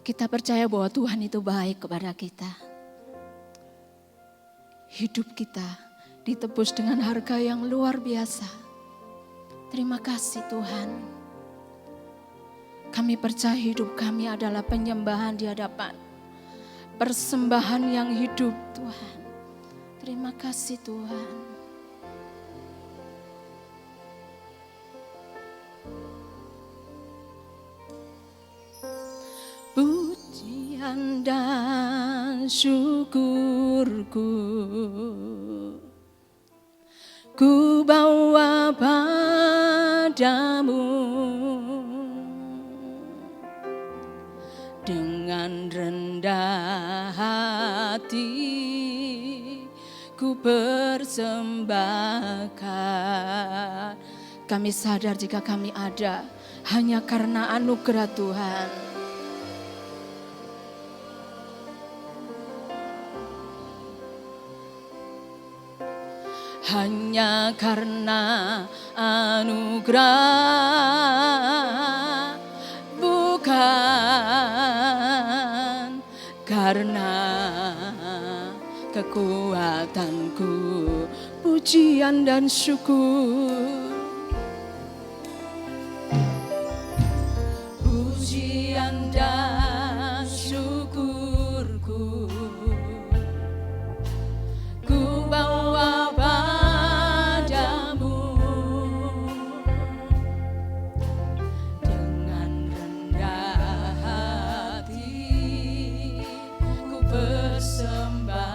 Kita percaya bahwa Tuhan itu baik kepada kita. Hidup kita ditebus dengan harga yang luar biasa. Terima kasih Tuhan. Kami percaya hidup kami adalah penyembahan di hadapan, persembahan yang hidup Tuhan. Terima kasih Tuhan. Pujian dan syukurku ku bawa padamu, dengan rendah hati ku persembahkan. Kami sadar jika kami ada hanya karena anugerah Tuhan. Hanya karena anugerah, bukan karena kekuatanku. Pujian dan syukur, pujian dan syukurku ku bawa padamu, dengan rendah hati ku persembahkan.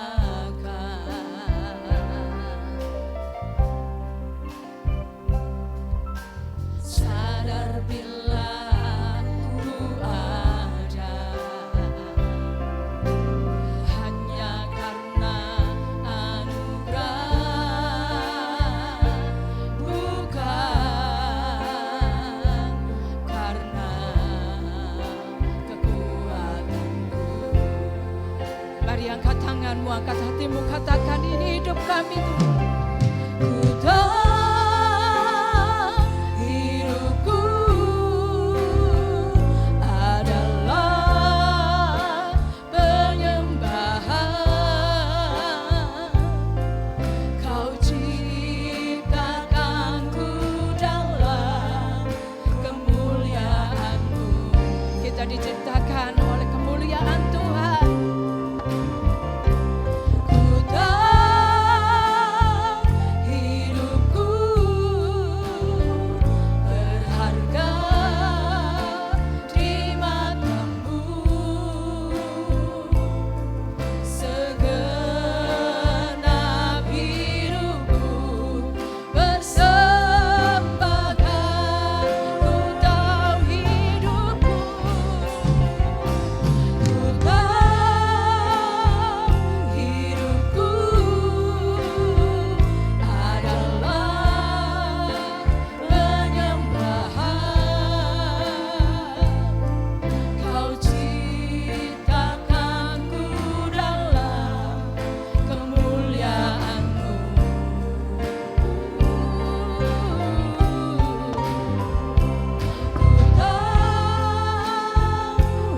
Sadar bila ku ada hanya karena anugerah, bukan karena kekuatanku. Mari angkat tanganmu, angkat hatimu, katakan ini hidup kami Tuhan. Ku tahu hidupku adalah penyembahan. Kau ciptakanku dalam kemuliaan-Mu. Kita diciptakan oleh kemuliaan Tuhan. Ku tahu hidupku berharga di mata-Mu. Segenap hidupku persembahkan. Ku tahu hidupku, ku tahu hidupku adalah penyembahan. Kau ciptakanku dalam kemuliaan-Mu. Ku tahu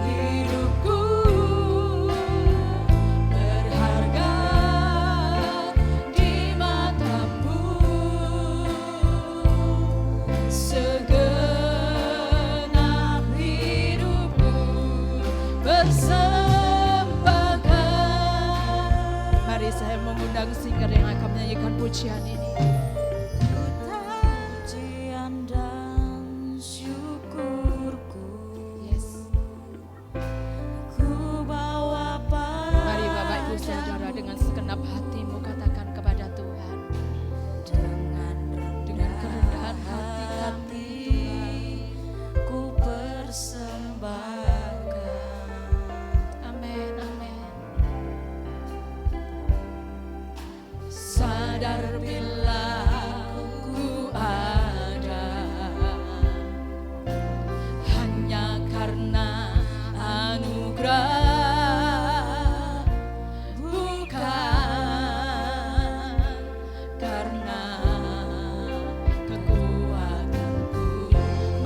hidupku berharga di mata-Mu. Segenap hidupku persembahkan. Mari saya mengundang singer yang akan menyanyikan pujian ini. Pujian dan syukurku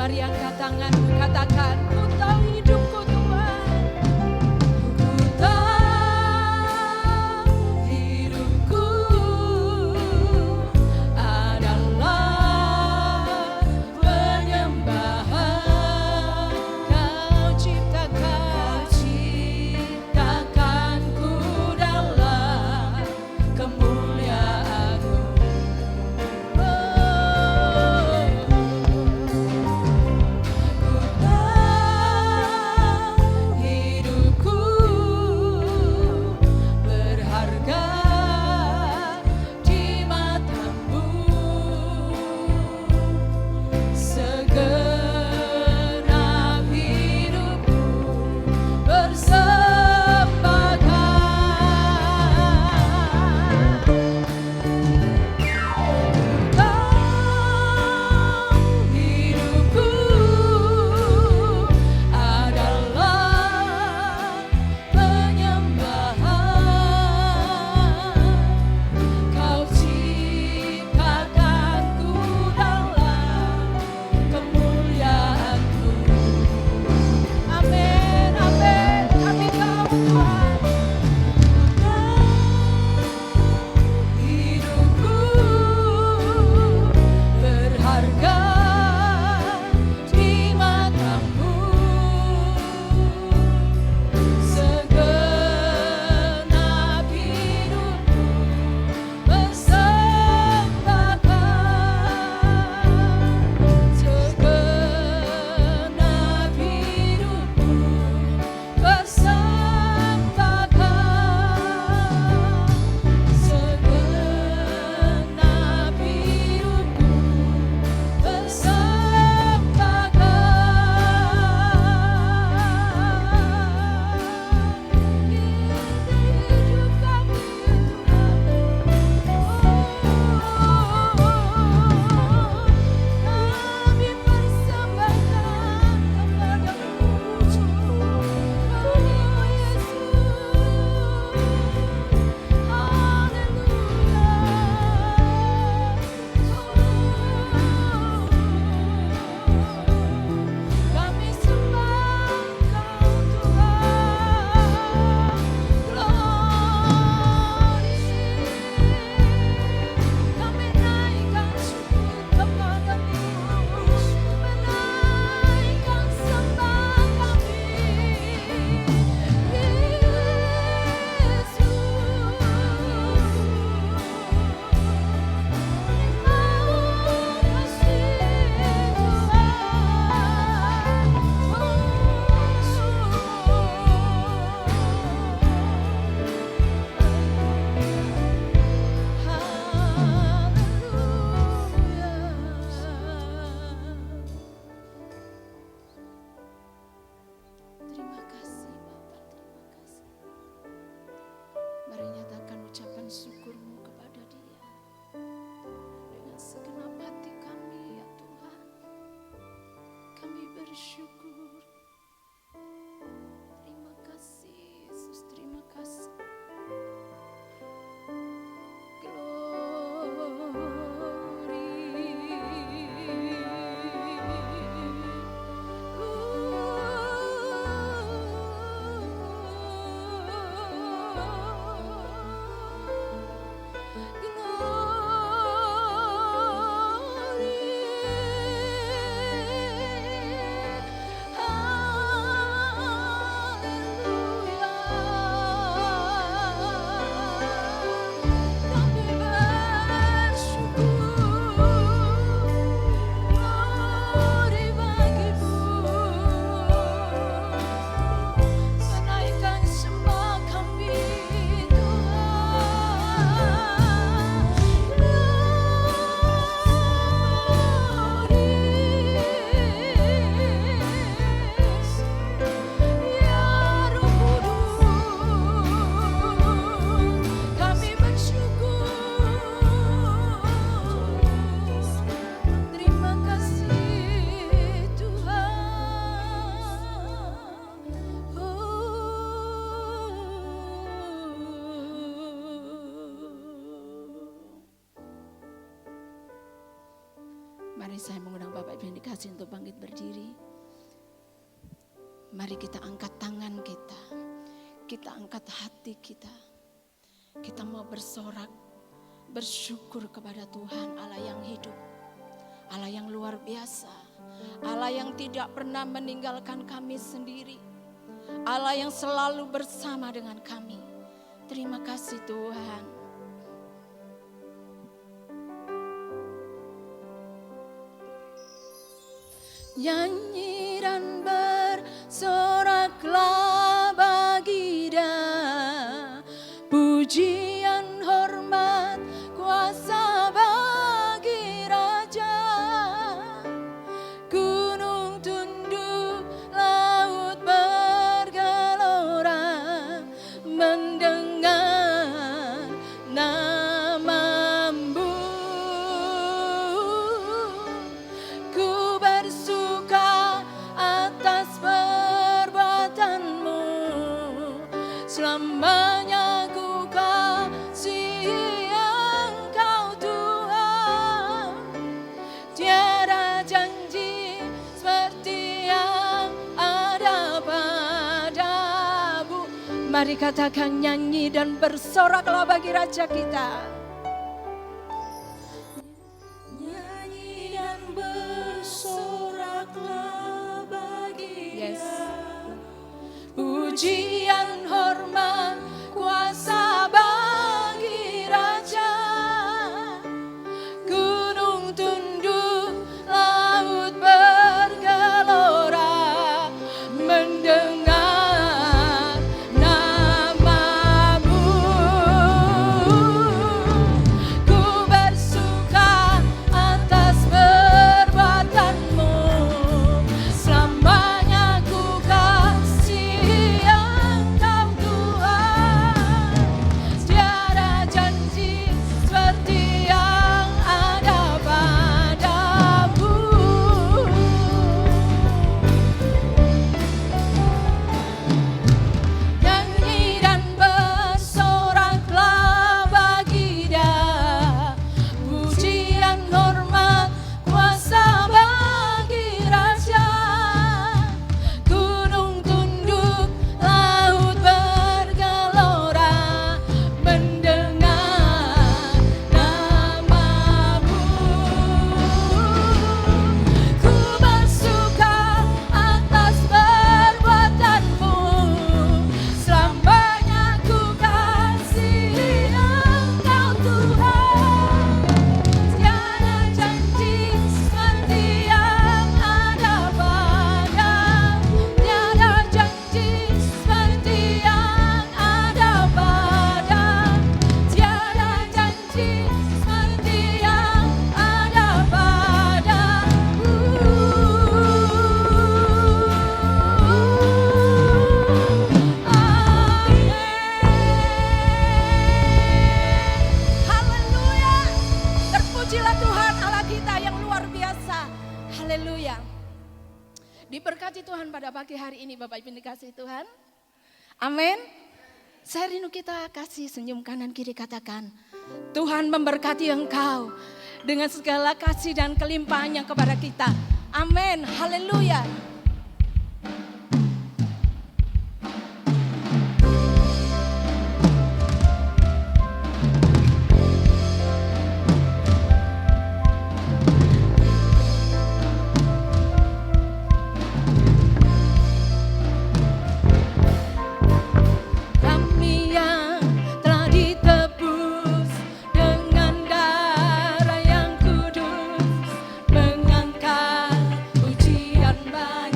Mari angkat tanganmu, katakan, ku tahu hidupku Tuhan. Ku tahu hidupku adalah penyembahan. Kau ciptakanku dalam kemuliaan-Mu. Hidupku berharga di mata-Mu, segenap hidupku bersembahkan. Hidupku adalah penyembahan. Kau ciptakanku dalam kemuliaan-Mu. Amin, amin. Kami Kau Tuhan. Hidupku berharga di mata-Mu, segenap hidupku bersembahkan. Segenap hidupku bersembahkan. Segenap hidupku bersembahkan. Hidup kami kami persembahkan kepada-Mu, kami sembah Engkau Tuhan. Glory. Kami naikkan syukur kepada-Mu, menaikkan sembah kami, Yesus. Terima kasih Bapa, terima kasih. Mari nyatakan ucapan syukur-Mu kepada Dia dengan segenap hati kami, ya Tuhan. Kami bersyukur. Terima kasih Yesus, terima kasih. Glory. Mari saya mengundang Bapak Ibu yang dikasih untuk bangkit berdiri. Mari kita angkat tangan kita. Kita angkat hati kita. Kita mau bersorak, bersyukur kepada Tuhan Allah yang hidup. Allah yang luar biasa. Allah yang tidak pernah meninggalkan kami sendiri. Allah yang selalu bersama dengan kami. Terima kasih Tuhan. Nyanyi dan bersoraklah bagi Dia, pujian hormat kuasa bagi Raja. Gunung tunduk, laut bergelora, mendengar nama-Mu. Ku bersuka atas perbuatan-Mu, selamanya ku kasihi Engkau Tuhan. Tiada janji seperti yang ada padamu. Mari katakan, nyanyi dan bersoraklah bagi Raja kita. Nyanyi dan bersoraklah bagi Dia, pujian hormat kuasa bagi Raja. Gunung tunduk, laut bergelora, mendengar nama-Mu. Ku bersuka atas perbuatan-Mu, selamanya ku kasihi Engkau Tuhan. Tiada janji seperti yang ada padamu. Nyanyi dan bersoraklah bagi Dia, pujian hormat kuasa bagi Raja. Gunung tunduk, laut bergelora, mendengar nama-Mu. Ku bersuka atas perbuatan-Mu, selamanya ku kasihi Engkau Tuhan. Tiada janji seperti yang ada padamu. Tiada janji seperti yang ada padamu. Tiada janji seperti yang ada padamu. Haleluya. Terpujilah Tuhan Allah kita yang luar biasa. Haleluya. Diberkati Tuhan pada pagi hari ini Bapak Ibu dikasihi Tuhan. Amin. Saya rindu kita kasih senyum kanan kiri, katakan, Tuhan memberkati engkau dengan segala kasih dan kelimpahannya kepada kita. Amin. Haleluya. Kami yang telah ditebus dengan darah yang kudus, mengangkat pujian bagi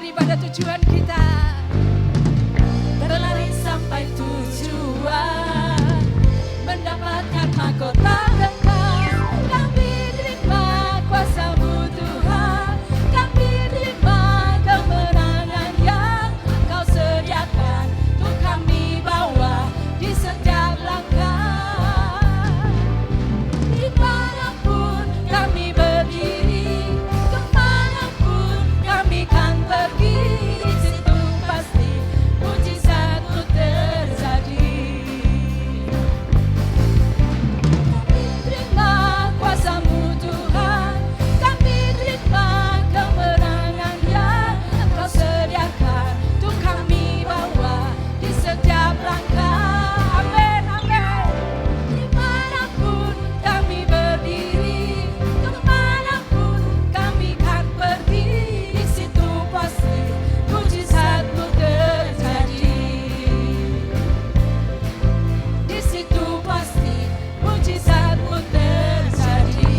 berlari pada tujuan kita. Berlari sampai tujuan, mendapatkan mahkota kekal. Kami terima kuasa-Mu Tuhan, kami terima kemenangan yang Kau sediakan. Untuk kami bawa di setiap langkah. Dimanapun kami berdiri, kemanapun kami kan pergi, di situ pasti mujizat-Mu terjadi. Kami terima kuasa-Mu Tuhan, kami terima kemenangan yang Engkau sediakan. Untuk kami bawa di setiap langkah. Amin, amin. Dimanapun kami berdiri, kemanapun kami kan pergi, di situ pasti mujizat-Mu terjadi. Di situ pasti mujizat-Mu terjadi.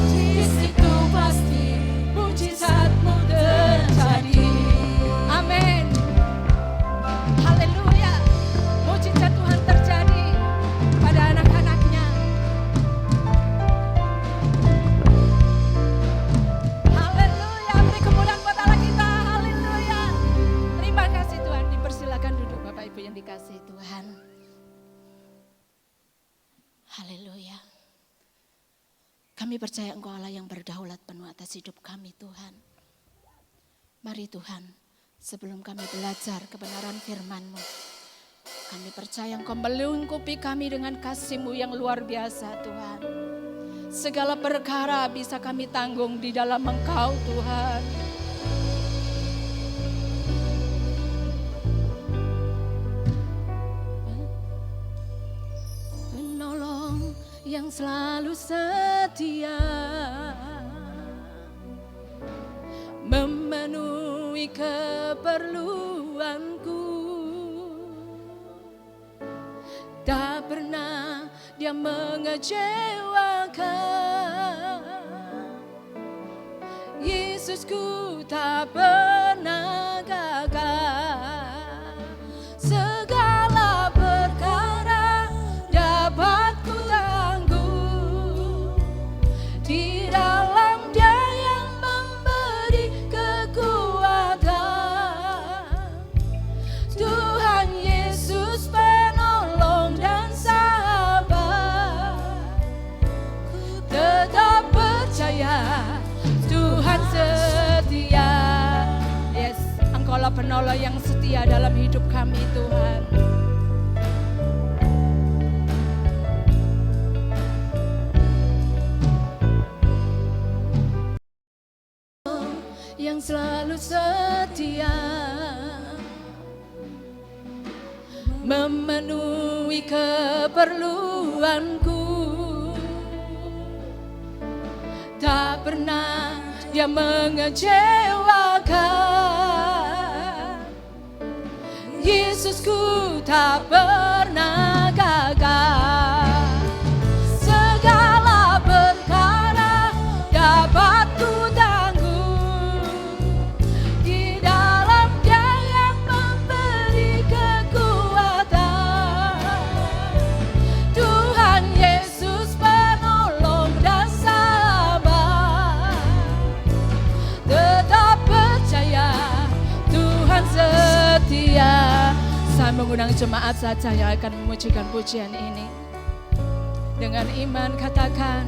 Di situ pasti mujizat-Mu terjadi. Amin. Haleluya. Mujizat Tuhan terjadi pada anak-anak-Nya. Haleluya. Beri kemuliaan buat Allah kita. Haleluya. Terima kasih Tuhan. Dipersilakan duduk Bapak Ibu yang dikasihi Tuhan. Haleluya. Kami percaya Engkau Allah yang berdaulat penuh atas hidup kami Tuhan. Mari Tuhan, sebelum kami belajar kebenaran firman-Mu, kami percaya Engkau melingkupi kami dengan kasih-Mu yang luar biasa Tuhan. Segala perkara bisa kami tanggung di dalam Engkau Tuhan. Penolong yang selalu setia, memenuhi keperluanku. Tak pernah Dia mengecewakan. Yesusku tak pernah gagal. Segala perkara dapat ku tanggung di dalam Dia yang memberi kekuatan. Tuhan Yesus penolong dan sahabat. Ku tetap percaya Tuhan setia. Yes, Engkaulah penolong yang setia dalam hidup kami Tuhan. Yang selalu setia, memenuhi keperluanku. Tak pernah Dia mengecewakan. Yesusku tak pernah gagal. Segala perkara dapat ku tanggung di dalam Dia yang memberi kekuatan. Tuhan Yesus penolong dan sahabat. Tetap percaya Tuhan setia. Saya mengundang jemaat saja yang akan memujikan pujian ini. Dengan iman katakan,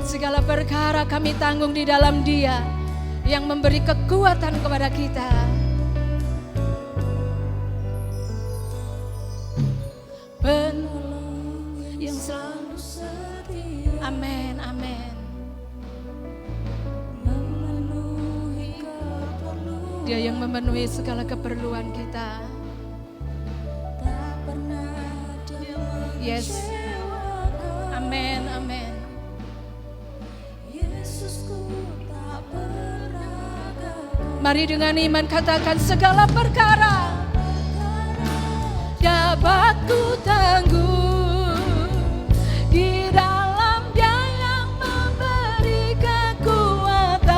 segala perkara kami tanggung di dalam Dia yang memberi kekuatan kepada kita. Penolong yang selalu setia. Amin, amin. Memenuhi keperluan. Dia yang memenuhi segala keperluan kita. Tak pernah Dia mengecewakan. Yes. Amin, amin. Yesusku tak pernah gagal. Mari dengan iman katakan, segala perkara dapat ku tanggung di dalam Dia yang memberi kekuatan.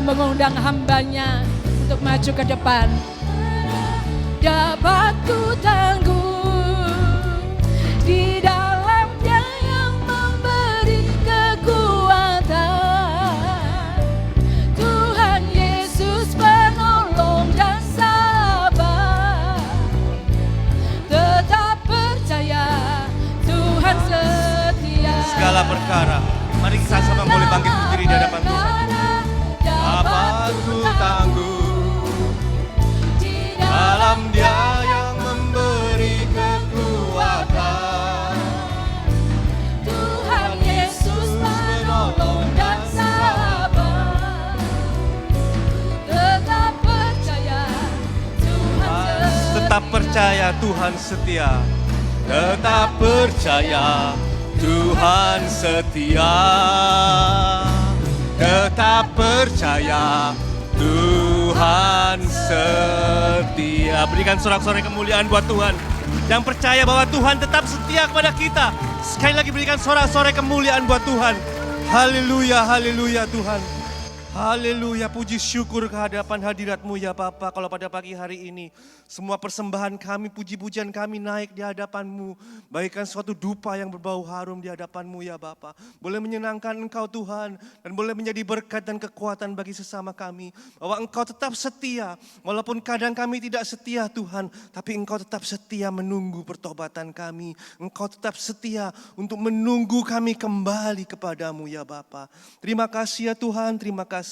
Saya mengundang hambanya untuk maju ke depan. Dapat ku tangguh di dalam Dia yang memberi kekuatan. Tuhan Yesus penolong dan sabar. Tetap percaya Tuhan setia. Segala perkara, mari kita sama boleh bangkit berdiri di hadapan Tuhan. Dapat ku tangguh dalam Dia yang memberi kekuatan. Tuhan Yesus menolong dan sabar. Tetap percaya Tuhan setia. Tetap percaya Tuhan setia. Tetap percaya Tuhan setia. Tetap percaya Tuhan setia. Berikan sorak-sorai kemuliaan buat Tuhan. Yang percaya bahwa Tuhan tetap setia kepada kita. Sekali lagi berikan sorak-sorai kemuliaan buat Tuhan. Haleluya, haleluya Tuhan. Haleluya, puji syukur kehadapan hadirat-Mu ya Bapa. Kalau pada pagi hari ini semua persembahan kami, puji-pujian kami naik di hadapan-Mu. Baikkan suatu dupa yang berbau harum di hadapan-Mu ya Bapa. Boleh menyenangkan Engkau Tuhan dan boleh menjadi berkat dan kekuatan bagi sesama kami. Bahwa Engkau tetap setia, walaupun kadang kami tidak setia Tuhan. Tapi Engkau tetap setia menunggu pertobatan kami. Engkau tetap setia untuk menunggu kami kembali kepadamu ya Bapa. Terima kasih ya Tuhan, terima kasih.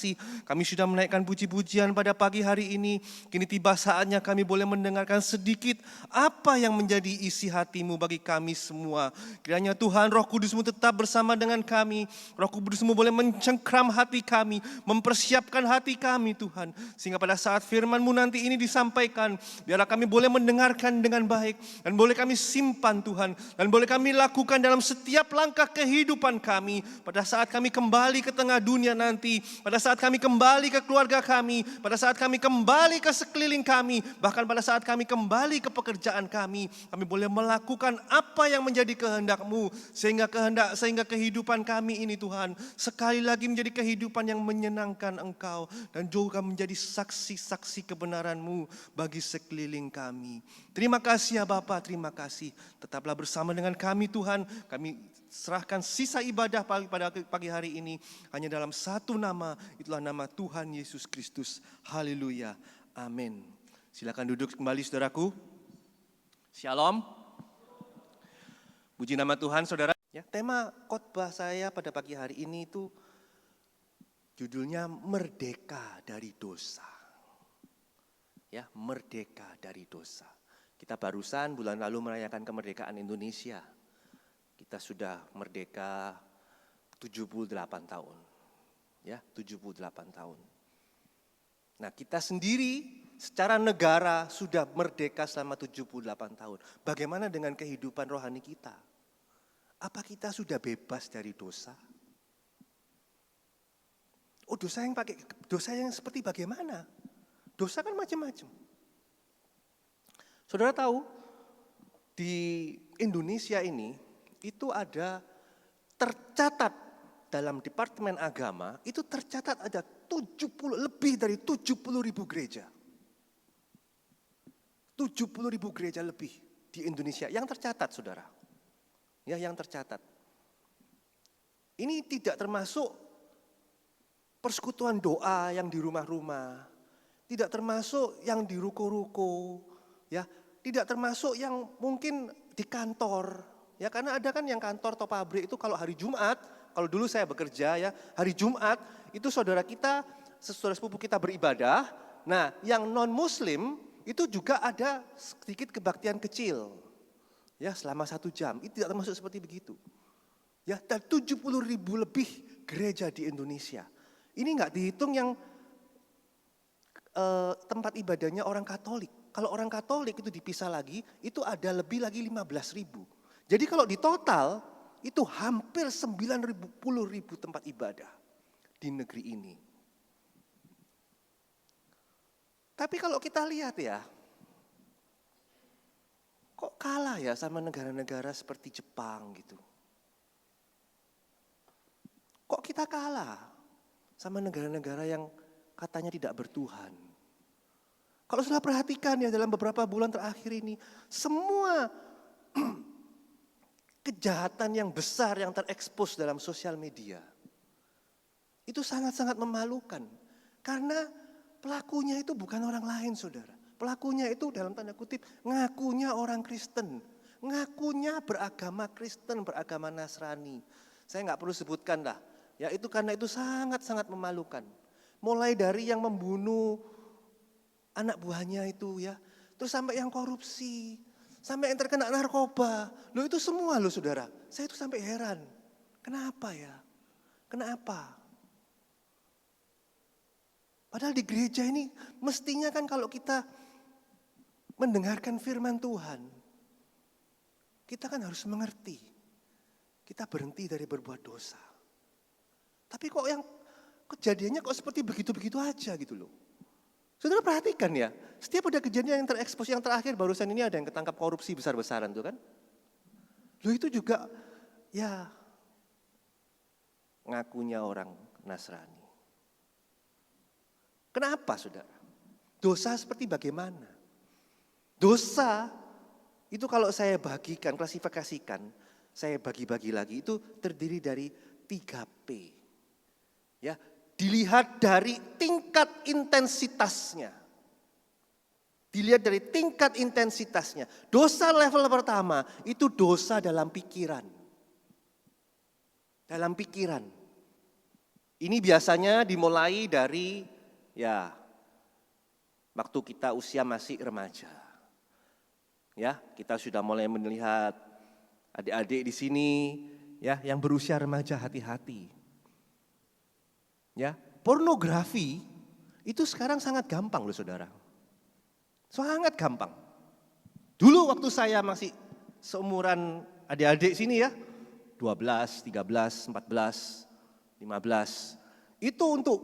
Kami sudah menaikkan puji-pujian pada pagi hari ini. Kini tiba saatnya kami boleh mendengarkan sedikit apa yang menjadi isi hati-Mu bagi kami semua. Kiranya Tuhan Roh Kudus-Mu tetap bersama dengan kami. Roh Kudus-Mu boleh mencengkram hati kami, mempersiapkan hati kami Tuhan. Sehingga pada saat firman-Mu nanti ini disampaikan, biarlah kami boleh mendengarkan dengan baik. Dan boleh kami simpan Tuhan. Dan boleh kami lakukan dalam setiap langkah kehidupan kami. Pada saat kami kembali ke tengah dunia nanti, pada saat kami kembali ke keluarga kami, pada saat kami kembali ke sekeliling kami, bahkan pada saat kami kembali ke pekerjaan kami boleh melakukan apa yang menjadi kehendak-Mu, sehingga kehidupan kami ini Tuhan, sekali lagi menjadi kehidupan yang menyenangkan Engkau, dan juga menjadi saksi-saksi kebenaran-Mu bagi sekeliling kami. Terima kasih ya Bapa, terima kasih. Tetaplah bersama dengan kami Tuhan, kami serahkan sisa ibadah pada pagi hari ini hanya dalam satu nama, itulah nama Tuhan Yesus Kristus. Haleluya, amin. Silakan duduk kembali saudaraku. Shalom. Puji nama Tuhan saudara. Ya, tema khotbah saya pada pagi hari ini itu judulnya Merdeka dari Dosa. Ya, merdeka dari dosa. Kita barusan bulan lalu merayakan kemerdekaan Indonesia. Kita sudah merdeka 78 tahun. Ya, 78 tahun. Nah, kita sendiri secara negara sudah merdeka selama 78 tahun. Bagaimana dengan kehidupan rohani kita? Apa kita sudah bebas dari dosa? Oh, dosa yang seperti bagaimana? Dosa kan macam-macam. Saudara tahu, di Indonesia ini itu ada tercatat dalam Departemen Agama, itu tercatat ada lebih dari 70.000 gereja. 70.000 gereja lebih di Indonesia yang tercatat saudara. Ya, yang tercatat. Ini tidak termasuk persekutuan doa yang di rumah-rumah, tidak termasuk yang di ruko-ruko, ya, tidak termasuk yang mungkin di kantor. Ya, karena ada kan yang kantor atau pabrik itu kalau hari Jumat, kalau dulu saya bekerja ya, hari Jumat itu saudara sepupu kita beribadah. Nah, yang non muslim itu juga ada sedikit kebaktian kecil. Ya, selama 1 jam, itu tidak termasuk seperti begitu. Ya, dan 70.000 lebih gereja di Indonesia. Ini enggak dihitung yang tempat ibadahnya orang Katolik. Kalau orang Katolik itu dipisah lagi, itu ada lebih lagi 15.000. Jadi kalau di total itu hampir 90.000 tempat ibadah di negeri ini. Tapi kalau kita lihat ya, kok kalah ya sama negara-negara seperti Jepang gitu. Kok kita kalah sama negara-negara yang katanya tidak bertuhan. Kalau sudah perhatikan ya dalam beberapa bulan terakhir ini, semua kejahatan yang besar yang terekspos dalam sosial media, itu sangat-sangat memalukan. Karena pelakunya itu bukan orang lain, saudara. Pelakunya itu dalam tanda kutip ngakunya orang Kristen. Ngakunya beragama Kristen, beragama Nasrani. Saya nggak perlu sebutkan lah. Ya itu karena itu sangat-sangat memalukan. Mulai dari yang membunuh anak buahnya itu ya. Terus sampai yang korupsi. Sampai yang terkena narkoba. Loh itu semua loh saudara. Saya itu sampai heran. Kenapa ya? Kenapa? Padahal di gereja ini mestinya kan kalau kita mendengarkan firman Tuhan. Kita kan harus mengerti. Kita berhenti dari berbuat dosa. Tapi kok yang kejadiannya kok seperti begitu-begitu aja gitu loh. Saudara perhatikan ya, setiap ada kejadian yang terekspos, yang terakhir barusan ini ada yang ketangkap korupsi besar-besaran tuh kan. Loh itu juga ya ngakunya orang Nasrani. Kenapa saudara? Dosa seperti bagaimana? Dosa itu kalau saya bagikan, klasifikasikan, saya bagi-bagi lagi itu terdiri dari 3P. Ya, dilihat dari tingkat intensitasnya. Dilihat dari tingkat intensitasnya. Dosa level pertama itu dosa dalam pikiran. Dalam pikiran. Ini biasanya dimulai dari ya waktu kita usia masih remaja. Ya, kita sudah mulai melihat adik-adik di sini ya yang berusia remaja, hati-hati. Ya, pornografi itu sekarang sangat gampang loh saudara. Sangat gampang. Dulu waktu saya masih seumuran adik-adik sini ya, 12, 13, 14, 15. Itu untuk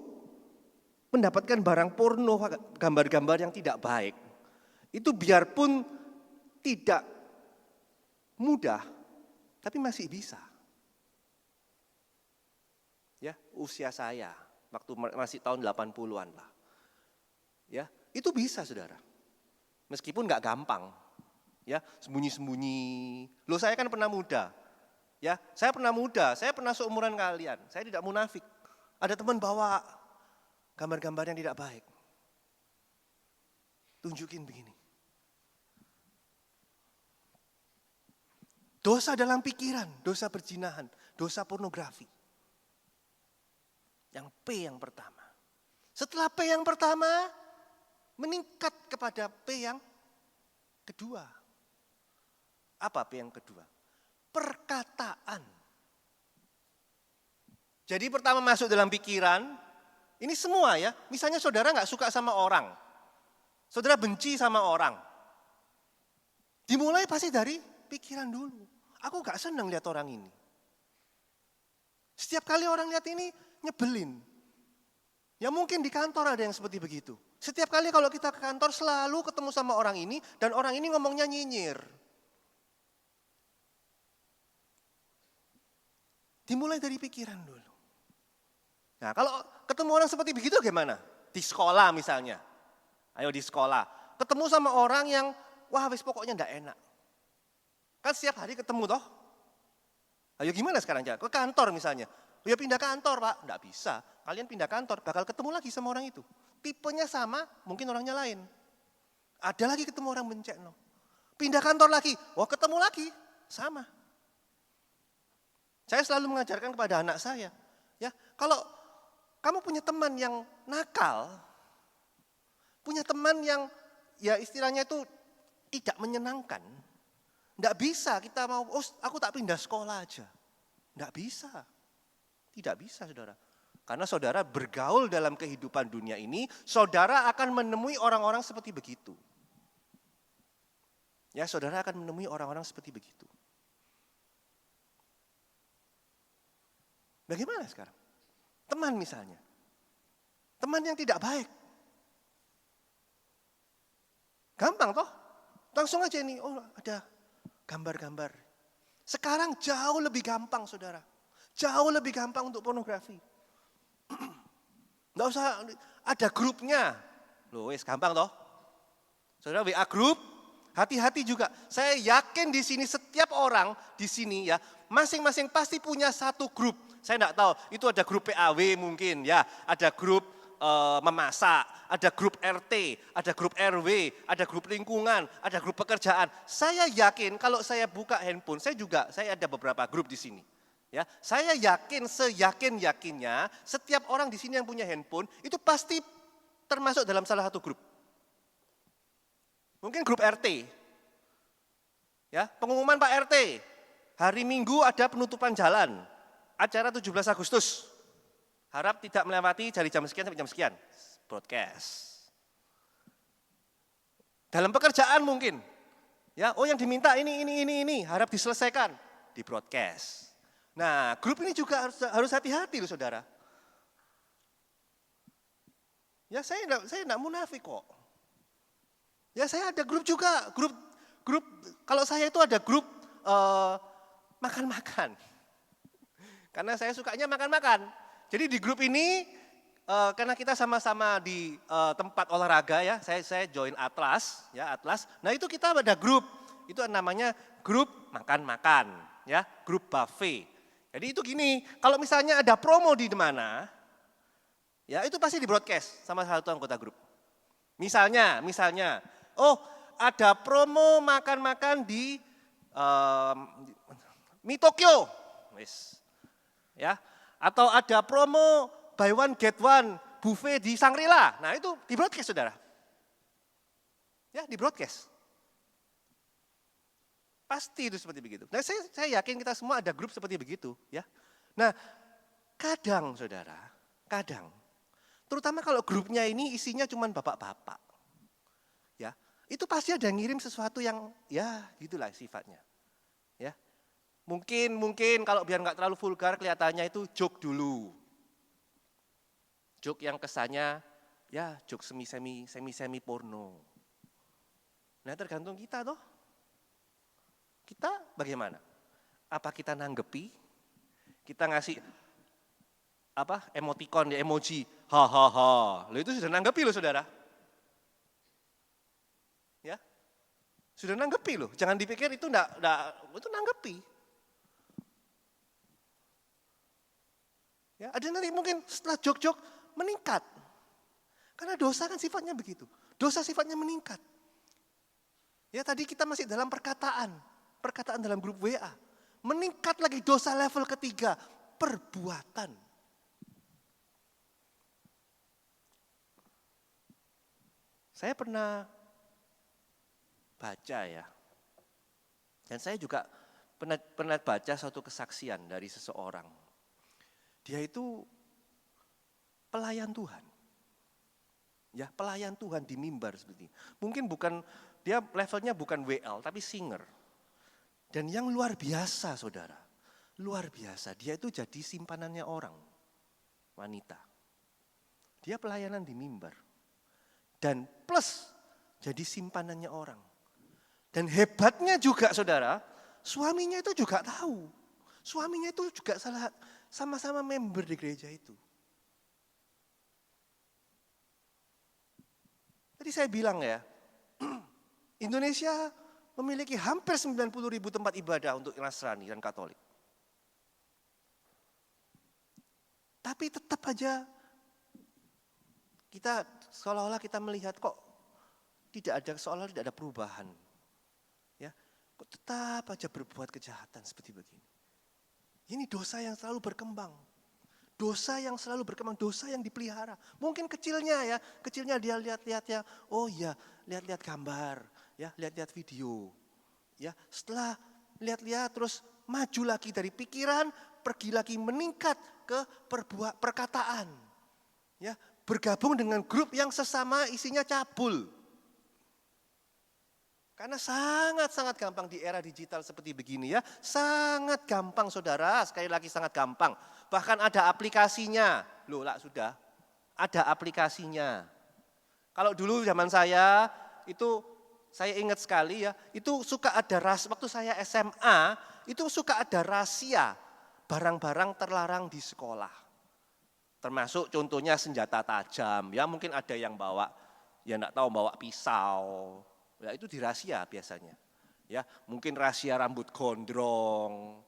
mendapatkan barang porno, gambar-gambar yang tidak baik. Itu biarpun tidak mudah, tapi masih bisa. Ya, usia saya waktu masih tahun 80-an lah. Ya, itu bisa saudara. Meskipun nggak gampang. Ya, sembunyi-sembunyi. Loh saya kan pernah muda. Ya, saya pernah seumuran kalian. Saya tidak munafik. Ada teman bawa gambar-gambar yang tidak baik. Tunjukin begini. Dosa dalam pikiran, dosa perzinahan, dosa pornografi. Yang P yang pertama. Setelah P yang pertama, meningkat kepada P yang kedua. Apa P yang kedua? Perkataan. Jadi pertama masuk dalam pikiran, ini semua ya. Misalnya saudara gak suka sama orang. Saudara benci sama orang. Dimulai pasti dari pikiran dulu. Aku gak senang lihat orang ini. Setiap kali orang lihat ini nyebelin. Ya mungkin di kantor ada yang seperti begitu. Setiap kali kalau kita ke kantor selalu ketemu sama orang ini dan orang ini ngomongnya nyinyir. Dimulai dari pikiran dulu. Nah kalau ketemu orang seperti begitu gimana? Di sekolah misalnya. Ayo di sekolah. Ketemu sama orang yang wah wis pokoknya enggak enak. Kan setiap hari ketemu toh. Ayo gimana sekarang? Ke kantor misalnya. Ya pindah kantor Pak. Enggak bisa. Kalian pindah kantor bakal ketemu lagi sama orang itu. Tipenya sama, mungkin orangnya lain. Ada lagi ketemu orang bencekno. Pindah kantor lagi. Wah ketemu lagi. Sama. Saya selalu mengajarkan kepada anak saya. Ya, kalau kamu punya teman yang nakal. Punya teman yang ya istilahnya itu tidak menyenangkan. Enggak bisa kita mau, oh aku tak pindah sekolah aja. Enggak bisa. Tidak bisa saudara. Karena saudara bergaul dalam kehidupan dunia ini, saudara akan menemui orang-orang seperti begitu. Ya saudara akan menemui orang-orang seperti begitu. Bagaimana sekarang? Teman misalnya. Teman yang tidak baik. Gampang toh? Langsung aja ini, oh ada gambar-gambar. Sekarang jauh lebih gampang saudara. Jauh lebih gampang untuk pornografi. Enggak usah ada grupnya. Loh, wis gampang toh. Saudara WA grup, hati-hati juga. Saya yakin di sini setiap orang di sini ya, masing-masing pasti punya satu grup. Saya enggak tahu, itu ada grup PAW mungkin ya, ada grup memasak, ada grup RT, ada grup RW, ada grup lingkungan, ada grup pekerjaan. Saya yakin kalau saya buka handphone, saya ada beberapa grup di sini. Ya, saya yakin seyakin-yakinnya setiap orang di sini yang punya handphone itu pasti termasuk dalam salah satu grup. Mungkin grup RT. Ya, pengumuman Pak RT. Hari Minggu ada penutupan jalan. Acara 17 Agustus. Harap tidak melewati dari jam sekian sampai jam sekian. Broadcast. Dalam pekerjaan mungkin. Ya, oh yang diminta ini. Harap diselesaikan. Di broadcast. Nah, grup ini juga harus hati-hati loh saudara. Ya saya enggak munafik kok. Ya saya ada grup juga. Grup kalau saya itu ada grup makan-makan. Karena saya sukanya makan-makan. Jadi di grup ini, karena kita sama-sama di tempat olahraga ya, saya join Atlas, ya Atlas. Nah itu kita ada grup, itu namanya grup makan-makan, ya grup buffet. Jadi itu gini, kalau misalnya ada promo di mana, ya itu pasti di broadcast sama satu anggota grup. Misalnya, oh ada promo makan-makan di Mi Tokyo, ya. Atau ada promo buy one get one buffet di Shangri-La. Nah itu di broadcast saudara. Ya di broadcast. Pasti itu seperti begitu. Nah saya yakin kita semua ada grup seperti begitu. Ya. Nah kadang saudara, terutama kalau grupnya ini isinya cuma bapak-bapak. Ya, itu pasti ada yang ngirim sesuatu yang ya gitulah sifatnya. Ya. Mungkin kalau biar nggak terlalu vulgar kelihatannya itu joke dulu. Joke yang kesannya ya joke semi porno. Nah tergantung kita toh. Kita bagaimana? Apa kita nanggepi? Kita ngasih emoticon ya emoji hahaha. Loh itu sudah nanggepi loh saudara. Ya. Sudah nanggepi loh. Jangan dipikir itu itu nanggepi. Ya, ada nanti mungkin setelah jok-jok meningkat. Karena dosa kan sifatnya begitu. Dosa sifatnya meningkat. Ya tadi kita masih dalam perkataan dalam grup WA. Meningkat lagi dosa level ketiga, perbuatan. Saya pernah baca ya. Dan saya juga pernah baca suatu kesaksian dari seseorang. Dia itu pelayan Tuhan. Ya, pelayan Tuhan di mimbar seperti ini. Mungkin dia levelnya bukan WL tapi singer. Dan yang luar biasa saudara. Luar biasa, dia itu jadi simpanannya orang. Wanita. Dia pelayanan di mimbar. Dan plus jadi simpanannya orang. Dan hebatnya juga saudara, suaminya itu juga tahu. Suaminya itu juga sama-sama member di gereja itu. Tadi saya bilang ya, Indonesia memiliki hampir 90.000 tempat ibadah untuk Nasrani dan Katolik. Tapi tetap aja kita seolah-olah kita melihat kok tidak ada perubahan. Ya, kok tetap aja berbuat kejahatan seperti begini. Ini dosa yang selalu berkembang. Dosa yang selalu berkembang, dosa yang dipelihara. Mungkin kecilnya dia lihat-lihat ya, oh ya, lihat-lihat gambar, ya, lihat-lihat video. Ya, setelah lihat-lihat terus maju lagi dari pikiran, pergi lagi meningkat ke perkataan. Ya, bergabung dengan grup yang sesama isinya cabul. Karena sangat-sangat gampang di era digital seperti begini ya. Sangat gampang saudara, sekali lagi sangat gampang. Bahkan ada aplikasinya. Loh lah sudah, ada aplikasinya. Kalau dulu zaman saya, itu saya ingat sekali ya, itu suka ada waktu saya SMA, itu suka ada rahasia barang-barang terlarang di sekolah. Termasuk contohnya senjata tajam, ya mungkin ada yang bawa, ya enggak tahu bawa pisau, ya itu dirahasia biasanya. Ya, mungkin rahasia rambut gondrong,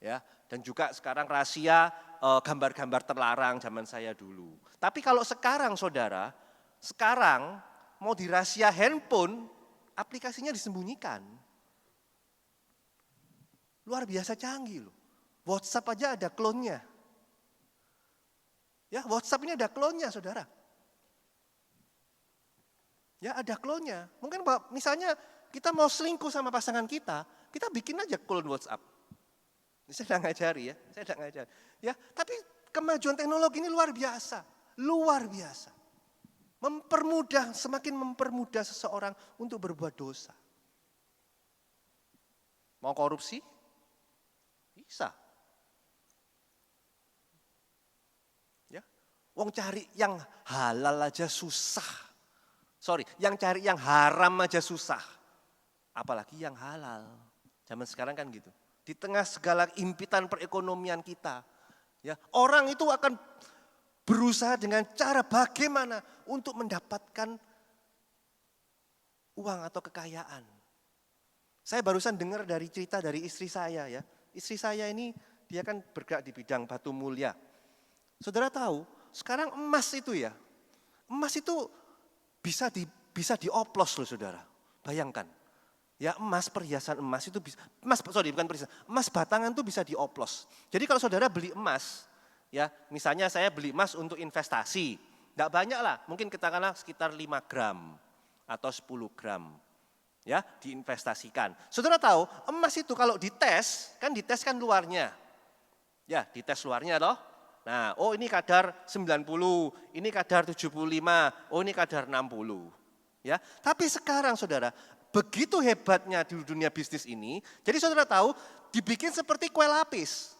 ya, dan juga sekarang rahasia gambar-gambar terlarang zaman saya dulu. Tapi kalau sekarang saudara, sekarang mau dirahasia handphone, aplikasinya disembunyikan. Luar biasa canggih loh. WhatsApp aja ada clone-nya. Ya, WhatsApp ini ada clone-nya, saudara. Ya, ada clone-nya. Mungkin misalnya kita mau selingkuh sama pasangan kita bikin aja clone WhatsApp. Ini saya tidak ngajari ya, saya tidak ngajari. Ya, tapi kemajuan teknologi ini luar biasa, luar biasa. Semakin mempermudah seseorang untuk berbuat dosa. Mau korupsi? Bisa. Wong cari yang halal aja susah. Yang cari yang haram aja susah. Apalagi yang halal. Zaman sekarang kan gitu. Di tengah segala impitan perekonomian kita, ya, orang itu akan berusaha dengan cara bagaimana untuk mendapatkan uang atau kekayaan. Saya barusan dengar dari cerita dari istri saya ya. Istri saya ini dia kan bergerak di bidang batu mulia. Saudara tahu, sekarang emas itu bisa dioplos loh saudara. Bayangkan, ya perhiasan emas itu bisa, emas batangan itu bisa dioplos. Jadi kalau saudara beli emas, ya misalnya saya beli emas untuk investasi, tidak banyak lah, mungkin katakanlah sekitar 5 gram atau 10 gram, ya diinvestasikan. Saudara tahu emas itu kalau dites kan luarnya, ya dites luarnya loh. Nah, ini kadar 90, ini kadar 75, ini kadar 60. Ya, tapi sekarang saudara, begitu hebatnya di dunia bisnis ini, jadi saudara tahu dibikin seperti kue lapis.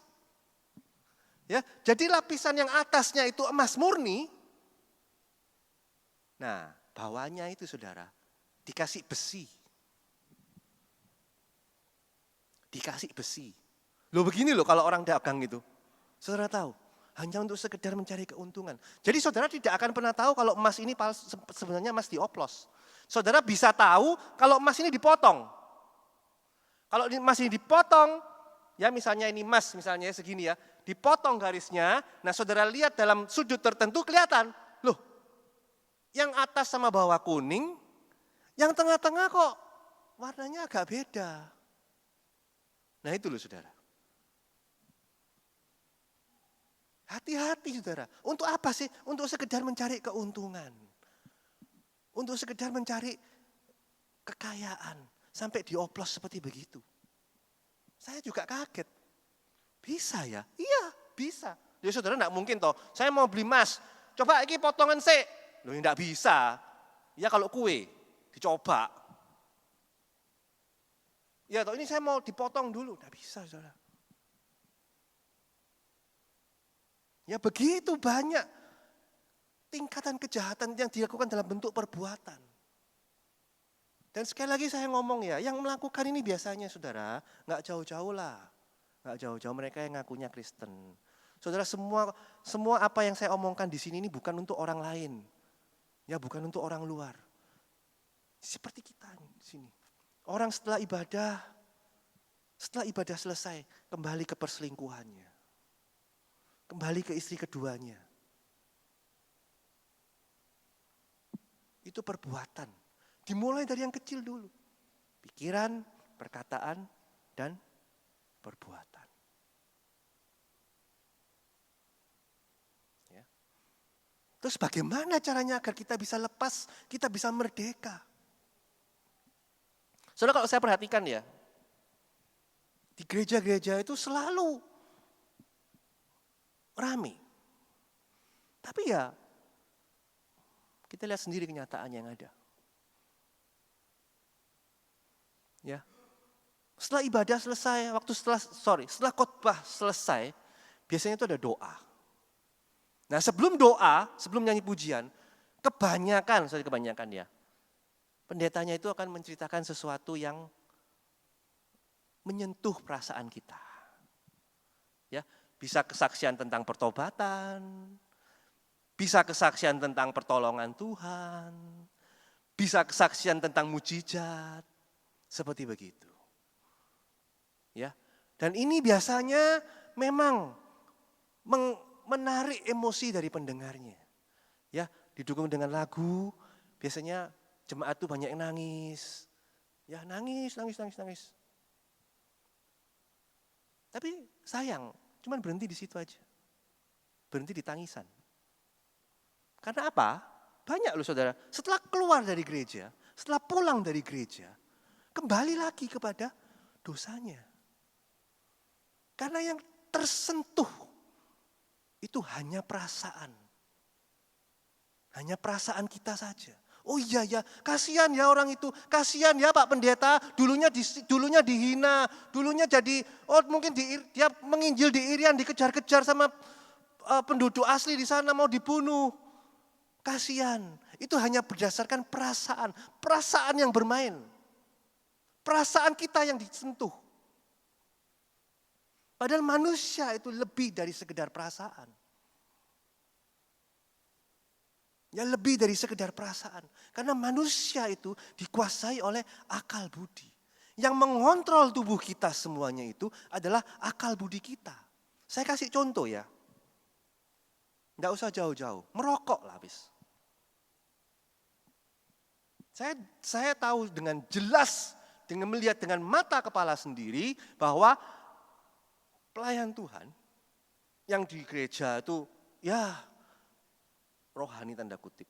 Ya, jadi lapisan yang atasnya itu emas murni. Nah, bawahnya itu saudara dikasih besi. Dikasih besi. Loh begini loh kalau orang dagang itu. Saudara tahu? Hanya untuk sekedar mencari keuntungan. Jadi saudara tidak akan pernah tahu kalau emas ini sebenarnya emas dioplos. Saudara bisa tahu kalau emas ini dipotong. Kalau emas ini dipotong, ya misalnya ini emas misalnya segini ya, dipotong garisnya, nah saudara lihat dalam sudut tertentu kelihatan, loh yang atas sama bawah kuning, yang tengah-tengah kok warnanya agak beda. Nah itu loh saudara. Hati-hati saudara. Untuk apa sih? Untuk sekedar mencari keuntungan. Untuk sekedar mencari kekayaan. Sampai dioplos seperti begitu. Saya juga kaget. Bisa ya? Iya bisa. Ya saudara enggak mungkin toh. Saya mau beli emas. Coba ini potongan sih. Loh enggak bisa. Ya kalau kue. Dicoba. Ya toh ini saya mau dipotong dulu. Enggak bisa saudara. Ya begitu banyak tingkatan kejahatan yang dilakukan dalam bentuk perbuatan. Dan sekali lagi saya ngomong ya, yang melakukan ini biasanya saudara, nggak jauh-jauh lah. Nggak jauh-jauh mereka yang ngakunya Kristen. Saudara semua apa yang saya omongkan di sini ini bukan untuk orang lain. Ya bukan untuk orang luar. Seperti kita di sini. Orang setelah ibadah selesai, kembali ke perselingkuhannya. Kembali ke istri keduanya. Itu perbuatan. Dimulai dari yang kecil dulu. Pikiran, perkataan, dan perbuatan. Ya. Terus bagaimana caranya agar kita bisa lepas, kita bisa merdeka? Saudara kalau saya perhatikan ya, di gereja-gereja itu selalu rame. Tapi ya, kita lihat sendiri kenyataan yang ada. Ya. Setelah ibadah selesai, setelah khotbah selesai, biasanya itu ada doa. Nah, sebelum nyanyi pujian, kebanyakan ya, pendetanya itu akan menceritakan sesuatu yang menyentuh perasaan kita. Ya, bisa kesaksian tentang pertobatan, Bisa kesaksian tentang pertolongan Tuhan, bisa kesaksian tentang mujizat, seperti begitu. Ya. Dan ini biasanya memang menarik emosi dari pendengarnya. Ya, didukung dengan lagu, biasanya jemaat tuh banyak yang nangis. Ya, nangis. Tapi sayang, cuman berhenti di situ aja. Berhenti di tangisan. Karena apa? Banyak loh saudara, setelah keluar dari gereja, setelah pulang dari gereja, kembali lagi kepada dosanya. Karena yang tersentuh itu hanya perasaan. Hanya perasaan kita saja. Oh iya ya, kasihan ya orang itu, kasihan ya Pak Pendeta, dulunya dihina, dulunya jadi, mungkin dia menginjil di Irian, dikejar-kejar sama penduduk asli di sana, mau dibunuh. Kasihan, itu hanya berdasarkan perasaan yang bermain. Perasaan kita yang disentuh. Padahal manusia itu lebih dari sekedar perasaan. Ya lebih dari sekedar perasaan. Karena manusia itu dikuasai oleh akal budi. Yang mengontrol tubuh kita semuanya itu adalah akal budi kita. Saya kasih contoh ya. Nggak usah jauh-jauh, merokok lah habis. Saya tahu dengan jelas, dengan melihat dengan mata kepala sendiri bahwa pelayan Tuhan yang di gereja itu ya rohani tanda kutip.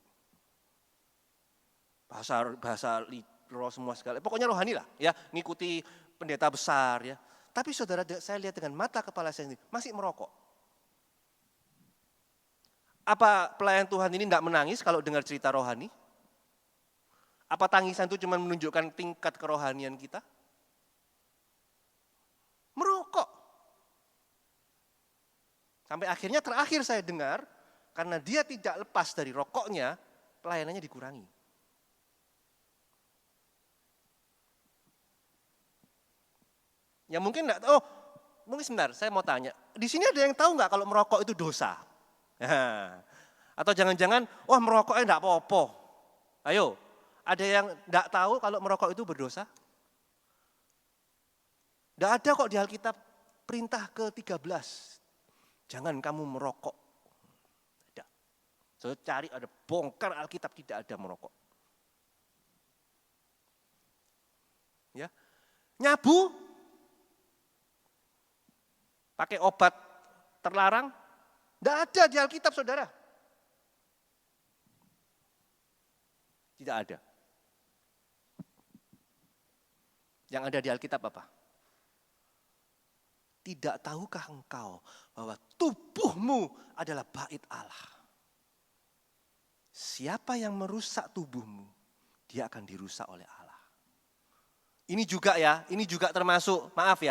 Bahasa roh semua segala, pokoknya rohani lah ya, ngikuti pendeta besar ya. Tapi saudara, saya lihat dengan mata kepala saya sendiri, masih merokok. Apa pelayan Tuhan ini enggak menangis kalau dengar cerita rohani? Apa tangisan itu cuma menunjukkan tingkat kerohanian kita? Merokok. Sampai akhirnya terakhir saya dengar, karena dia tidak lepas dari rokoknya, pelayanannya dikurangi. Ya mungkin enggak, mungkin sebentar, saya mau tanya. Di sini ada yang tahu enggak kalau merokok itu dosa? Atau jangan-jangan, merokoknya enggak apa-apa. Ayo. Ada yang tidak tahu kalau merokok itu berdosa? Tidak ada kok di Alkitab perintah ke-13. Jangan kamu merokok. Tidak. Saya cari ada bongkar Alkitab tidak ada merokok. Ya. Nyabu. Pakai obat terlarang. Tidak ada di Alkitab saudara. Tidak ada. Yang ada di Alkitab apa? Tidak tahukah engkau bahwa tubuhmu adalah bait Allah? Siapa yang merusak tubuhmu, dia akan dirusak oleh Allah. Ini juga termasuk, maaf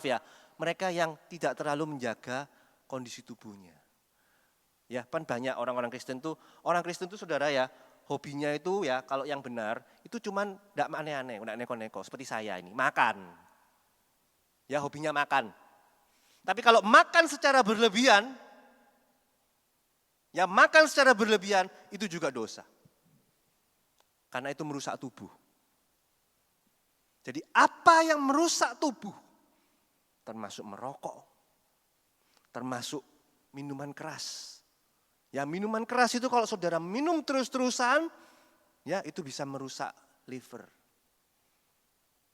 ya, mereka yang tidak terlalu menjaga kondisi tubuhnya. Ya, kan banyak orang Kristen tuh saudara ya, hobinya itu ya kalau yang benar itu cuman enggak aneh-aneh, enggak neko-neko seperti saya ini, makan. Ya hobinya makan. Tapi kalau makan secara berlebihan, itu juga dosa. Karena itu merusak tubuh. Jadi apa yang merusak tubuh? Termasuk merokok, termasuk minuman keras. Ya minuman keras itu kalau saudara minum terus-terusan, ya itu bisa merusak liver.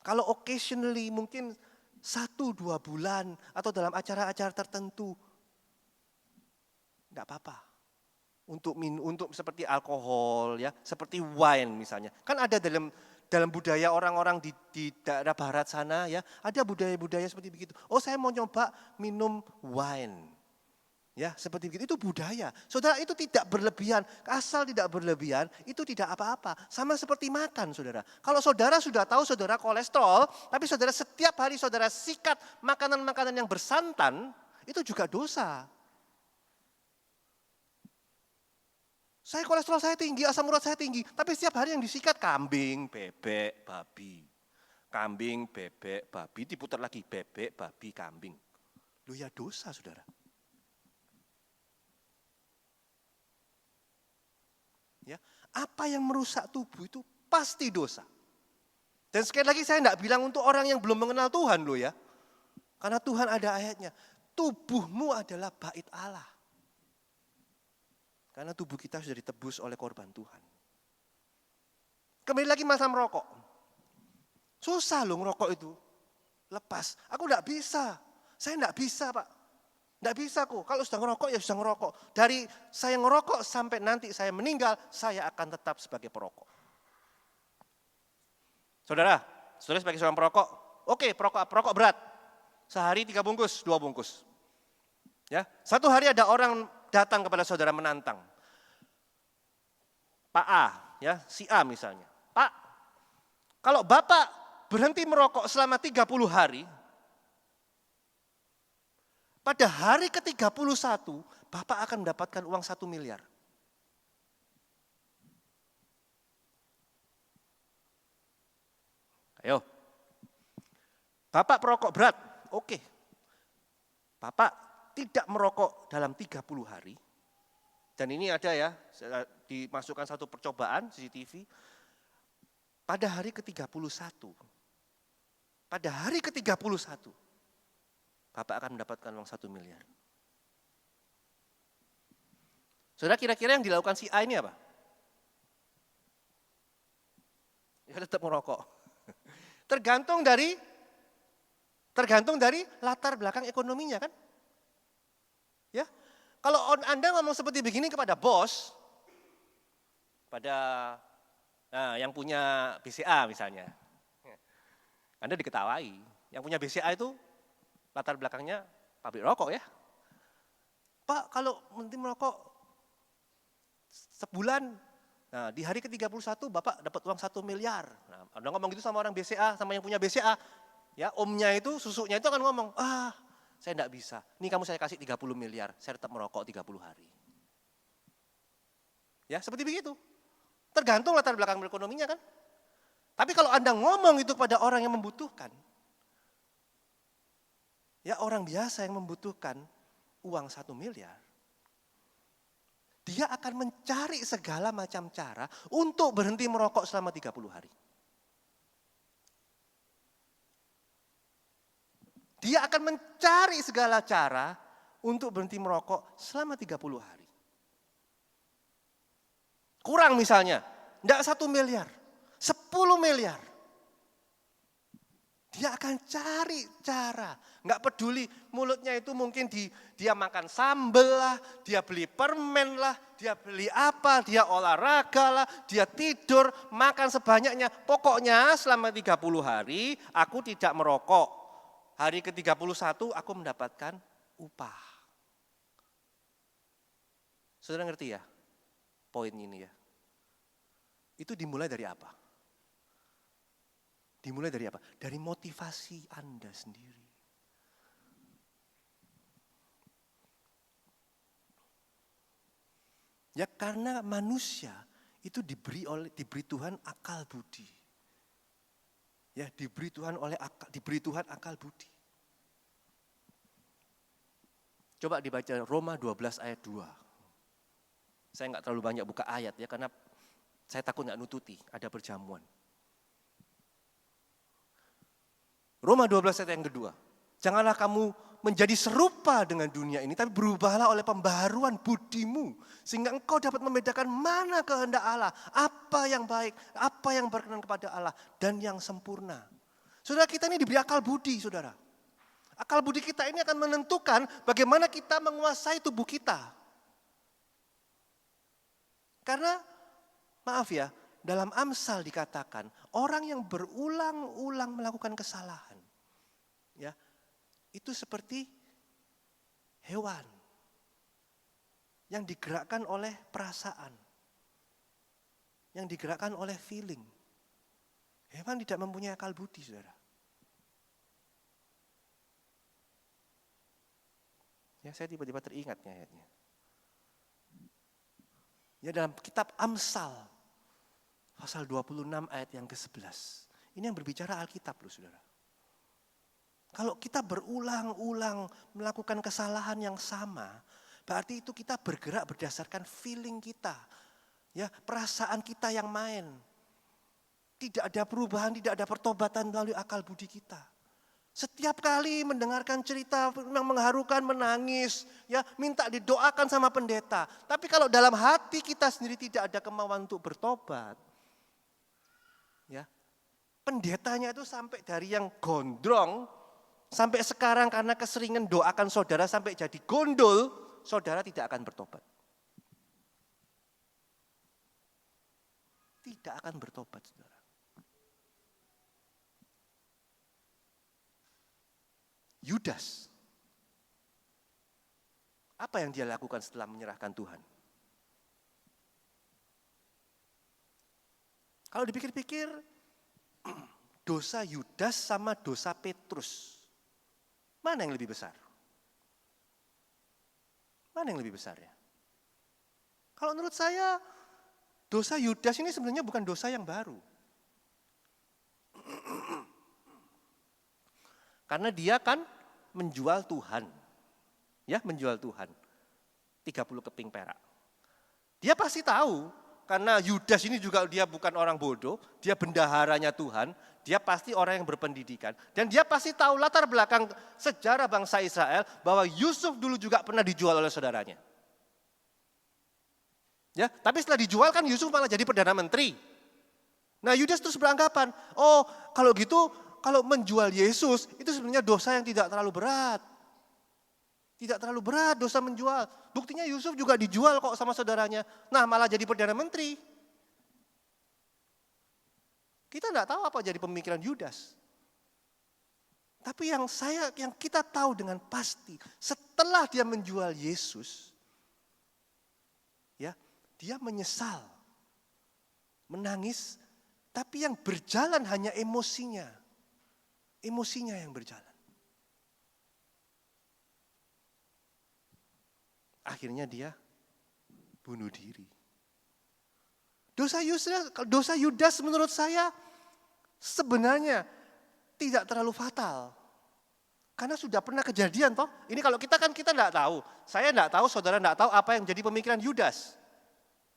Kalau occasionally mungkin 1-2 bulan atau dalam acara-acara tertentu, enggak apa-apa. Untuk seperti alkohol ya, seperti wine misalnya. Kan ada dalam budaya orang-orang di daerah barat sana ya, ada budaya-budaya seperti begitu. Saya mau nyoba minum wine. Ya, seperti begitu, itu budaya. Saudara, itu tidak berlebihan. Asal tidak berlebihan, itu tidak apa-apa. Sama seperti makan, saudara. Kalau saudara sudah tahu saudara kolesterol, tapi saudara setiap hari saudara sikat makanan-makanan yang bersantan, itu juga dosa. Saya kolesterol saya tinggi, asam urat saya tinggi, tapi setiap hari yang disikat kambing, bebek, babi. Kambing, bebek, babi, diputar lagi bebek, babi, kambing. Loh ya dosa, saudara. Ya, apa yang merusak tubuh itu pasti dosa. Dan sekali lagi saya tidak bilang untuk orang yang belum mengenal Tuhan loh ya. Karena Tuhan ada ayatnya. Tubuhmu adalah bait Allah. Karena tubuh kita sudah ditebus oleh korban Tuhan. Kembali lagi masalah merokok. Susah loh ngerokok itu. Lepas. Aku tidak bisa. Saya tidak bisa Pak. Tidak bisa kok. Kalau sudah ngerokok ya sudah ngerokok. Dari saya ngerokok sampai nanti saya meninggal, saya akan tetap sebagai perokok. Saudara sebagai seorang perokok, oke perokok berat. Sehari 3 bungkus, 2 bungkus. Ya, satu hari ada orang datang kepada saudara menantang. Pak A, ya, si A misalnya. Pak, kalau Bapak berhenti merokok selama 30 hari, pada hari ke-31, Bapak akan mendapatkan uang 1 miliar. Ayo, Bapak perokok berat, oke. Bapak tidak merokok dalam 30 hari. Dan ini ada ya, dimasukkan satu percobaan CCTV. Pada hari ke-31, Bapak akan mendapatkan uang 1 miliar. Saudara kira-kira yang dilakukan si A ini apa? Ya tetap merokok. Tergantung dari latar belakang ekonominya kan? Ya. Kalau Anda ngomong seperti begini kepada bos, pada yang punya BCA misalnya, Anda diketawai. Yang punya BCA itu latar belakangnya pabrik rokok ya. Pak, kalau berhenti merokok sebulan, nah di hari ke-31 Bapak dapat uang 1 miliar. Nah, Anda ngomong gitu sama orang BCA, sama yang punya BCA, ya omnya itu, susuknya itu akan ngomong, saya enggak bisa, ini kamu saya kasih 30 miliar, saya tetap merokok 30 hari. Ya seperti begitu, tergantung latar belakang ekonominya kan. Tapi kalau Anda ngomong itu pada orang yang membutuhkan, ya orang biasa yang membutuhkan uang 1 miliar, dia akan mencari segala macam cara untuk berhenti merokok selama 30 hari. Dia akan mencari segala cara untuk berhenti merokok selama 30 hari. Kurang misalnya, enggak 1 miliar, 10 miliar. Dia akan cari cara, nggak peduli mulutnya itu mungkin dia makan sambal lah, dia beli permen lah, dia beli apa, dia olahraga lah, dia tidur, makan sebanyaknya. Pokoknya selama 30 hari aku tidak merokok. Hari ke-31 aku mendapatkan upah. Saudara ngerti ya poin ini ya? Itu dimulai dari apa? Dimulai dari apa? Dari motivasi Anda sendiri. Ya karena manusia itu diberi Tuhan akal budi. Ya diberi Tuhan akal budi. Coba dibaca Roma 12 ayat 2. Saya enggak terlalu banyak buka ayat ya karena saya takut enggak nututi, ada perjamuan. Roma 12 ayat yang kedua. Janganlah kamu menjadi serupa dengan dunia ini, tapi berubahlah oleh pembaharuan budimu. Sehingga engkau dapat membedakan mana kehendak Allah, apa yang baik, apa yang berkenan kepada Allah, dan yang sempurna. Saudara kita ini diberi akal budi, saudara. Akal budi kita ini akan menentukan bagaimana kita menguasai tubuh kita. Karena, maaf ya, dalam Amsal dikatakan, orang yang berulang-ulang melakukan kesalahan, ya, itu seperti hewan yang digerakkan oleh perasaan, yang digerakkan oleh feeling. Hewan tidak mempunyai akal budi, saudara. Ya, saya tiba-tiba teringatnya ayatnya. Ya, dalam kitab Amsal, pasal 26 ayat yang ke-11. Ini yang berbicara Alkitab loh saudara. Kalau kita berulang-ulang melakukan kesalahan yang sama, berarti itu kita bergerak berdasarkan feeling kita. Ya, perasaan kita yang main. Tidak ada perubahan, tidak ada pertobatan melalui akal budi kita. Setiap kali mendengarkan cerita yang mengharukan, menangis, ya, minta didoakan sama pendeta. Tapi kalau dalam hati kita sendiri tidak ada kemauan untuk bertobat, ya, pendetanya itu sampai dari yang gondrong, sampai sekarang karena keseringan doakan saudara sampai jadi gondol, saudara tidak akan bertobat. Tidak akan bertobat, saudara. Yudas, apa yang dia lakukan setelah menyerahkan Tuhan? Kalau dipikir-pikir, dosa Yudas sama dosa Petrus, mana yang lebih besar? Mana yang lebih besar ya? Kalau menurut saya, dosa Yudas ini sebenarnya bukan dosa yang baru. Karena dia kan menjual Tuhan. Ya, menjual Tuhan. 30 keping perak. Dia pasti tahu, karena Yudas ini juga dia bukan orang bodoh, dia bendaharanya Tuhan, dia pasti orang yang berpendidikan. Dan dia pasti tahu latar belakang sejarah bangsa Israel, bahwa Yusuf dulu juga pernah dijual oleh saudaranya. Ya, tapi setelah dijual kan Yusuf malah jadi Perdana Menteri. Nah, Yudas terus beranggapan, oh kalau gitu, kalau menjual Yesus itu sebenarnya dosa yang tidak terlalu berat. Tidak terlalu berat dosa menjual. Buktinya Yusuf juga dijual kok sama saudaranya. Nah, malah jadi Perdana Menteri. Kita enggak tahu apa jadi pemikiran Yudas. Tapi yang kita tahu dengan pasti, setelah dia menjual Yesus, ya, dia menyesal, menangis, tapi yang berjalan hanya emosinya. Emosinya yang berjalan. Akhirnya dia bunuh diri. Dosa Yudas menurut saya sebenarnya tidak terlalu fatal. Karena sudah pernah kejadian toh. Ini kalau kita enggak tahu. Saya enggak tahu, saudara enggak tahu apa yang jadi pemikiran Yudas.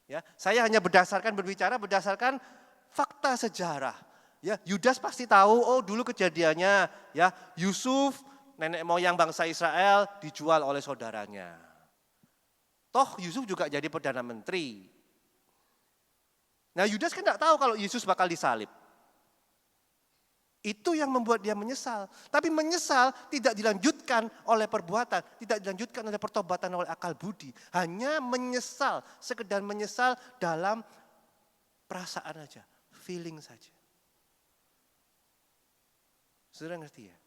Ya, saya hanya berbicara berdasarkan fakta sejarah. Ya, Yudas pasti tahu, oh dulu kejadiannya, ya, Yusuf, nenek moyang bangsa Israel dijual oleh saudaranya. Toh Yusuf juga jadi Perdana Menteri. Nah, Yudas kan enggak tahu kalau Yesus bakal disalib. Itu yang membuat dia menyesal. Tapi menyesal tidak dilanjutkan oleh perbuatan, tidak dilanjutkan oleh pertobatan, oleh akal budi. Hanya menyesal, sekedar menyesal dalam perasaan aja, feeling saja. Saudara ngerti ya?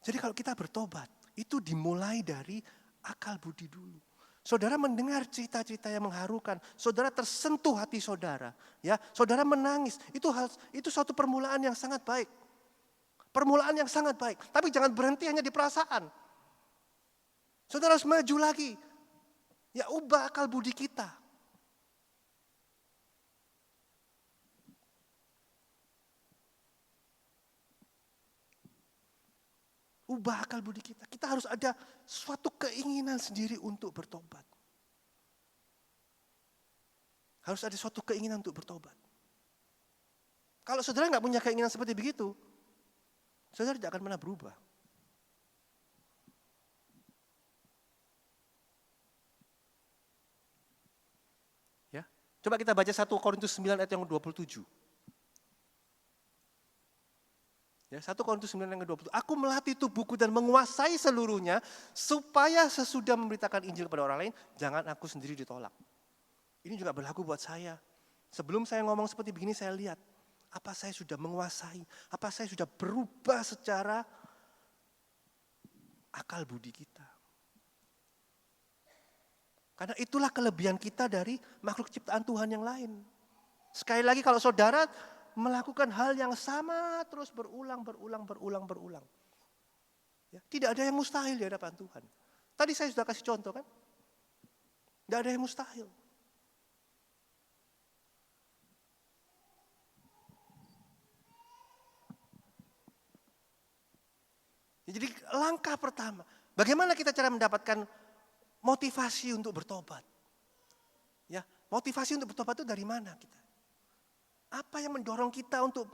Jadi kalau kita bertobat, itu dimulai dari akal budi dulu. Saudara mendengar cerita-cerita yang mengharukan, saudara tersentuh hati saudara, ya, saudara menangis. Itu suatu permulaan yang sangat baik. Permulaan yang sangat baik, tapi jangan berhenti hanya di perasaan. Saudara harus maju lagi. Ya, ubah akal budi kita. Ubah akal budi kita. Kita harus ada suatu keinginan sendiri untuk bertobat. Harus ada suatu keinginan untuk bertobat. Kalau saudara nggak punya keinginan seperti begitu, saudara tidak akan pernah berubah. Ya, coba kita baca 1 Korintus 9 ayat yang 27. Ya, 1 Korintus 9 ayat 20. Aku melatih tubuhku dan menguasai seluruhnya supaya sesudah memberitakan Injil kepada orang lain, jangan aku sendiri ditolak. Ini juga berlaku buat saya. Sebelum saya ngomong seperti begini, saya lihat apa saya sudah menguasai, apa saya sudah berubah secara akal budi kita. Karena itulah kelebihan kita dari makhluk ciptaan Tuhan yang lain. Sekali lagi kalau saudara melakukan hal yang sama terus berulang. Ya, tidak ada yang mustahil di hadapan Tuhan. Tadi saya sudah kasih contoh kan? Tidak ada yang mustahil. Jadi langkah pertama, bagaimana kita cara mendapatkan motivasi untuk bertobat. Ya, motivasi untuk bertobat itu dari mana kita? Apa yang mendorong kita untuk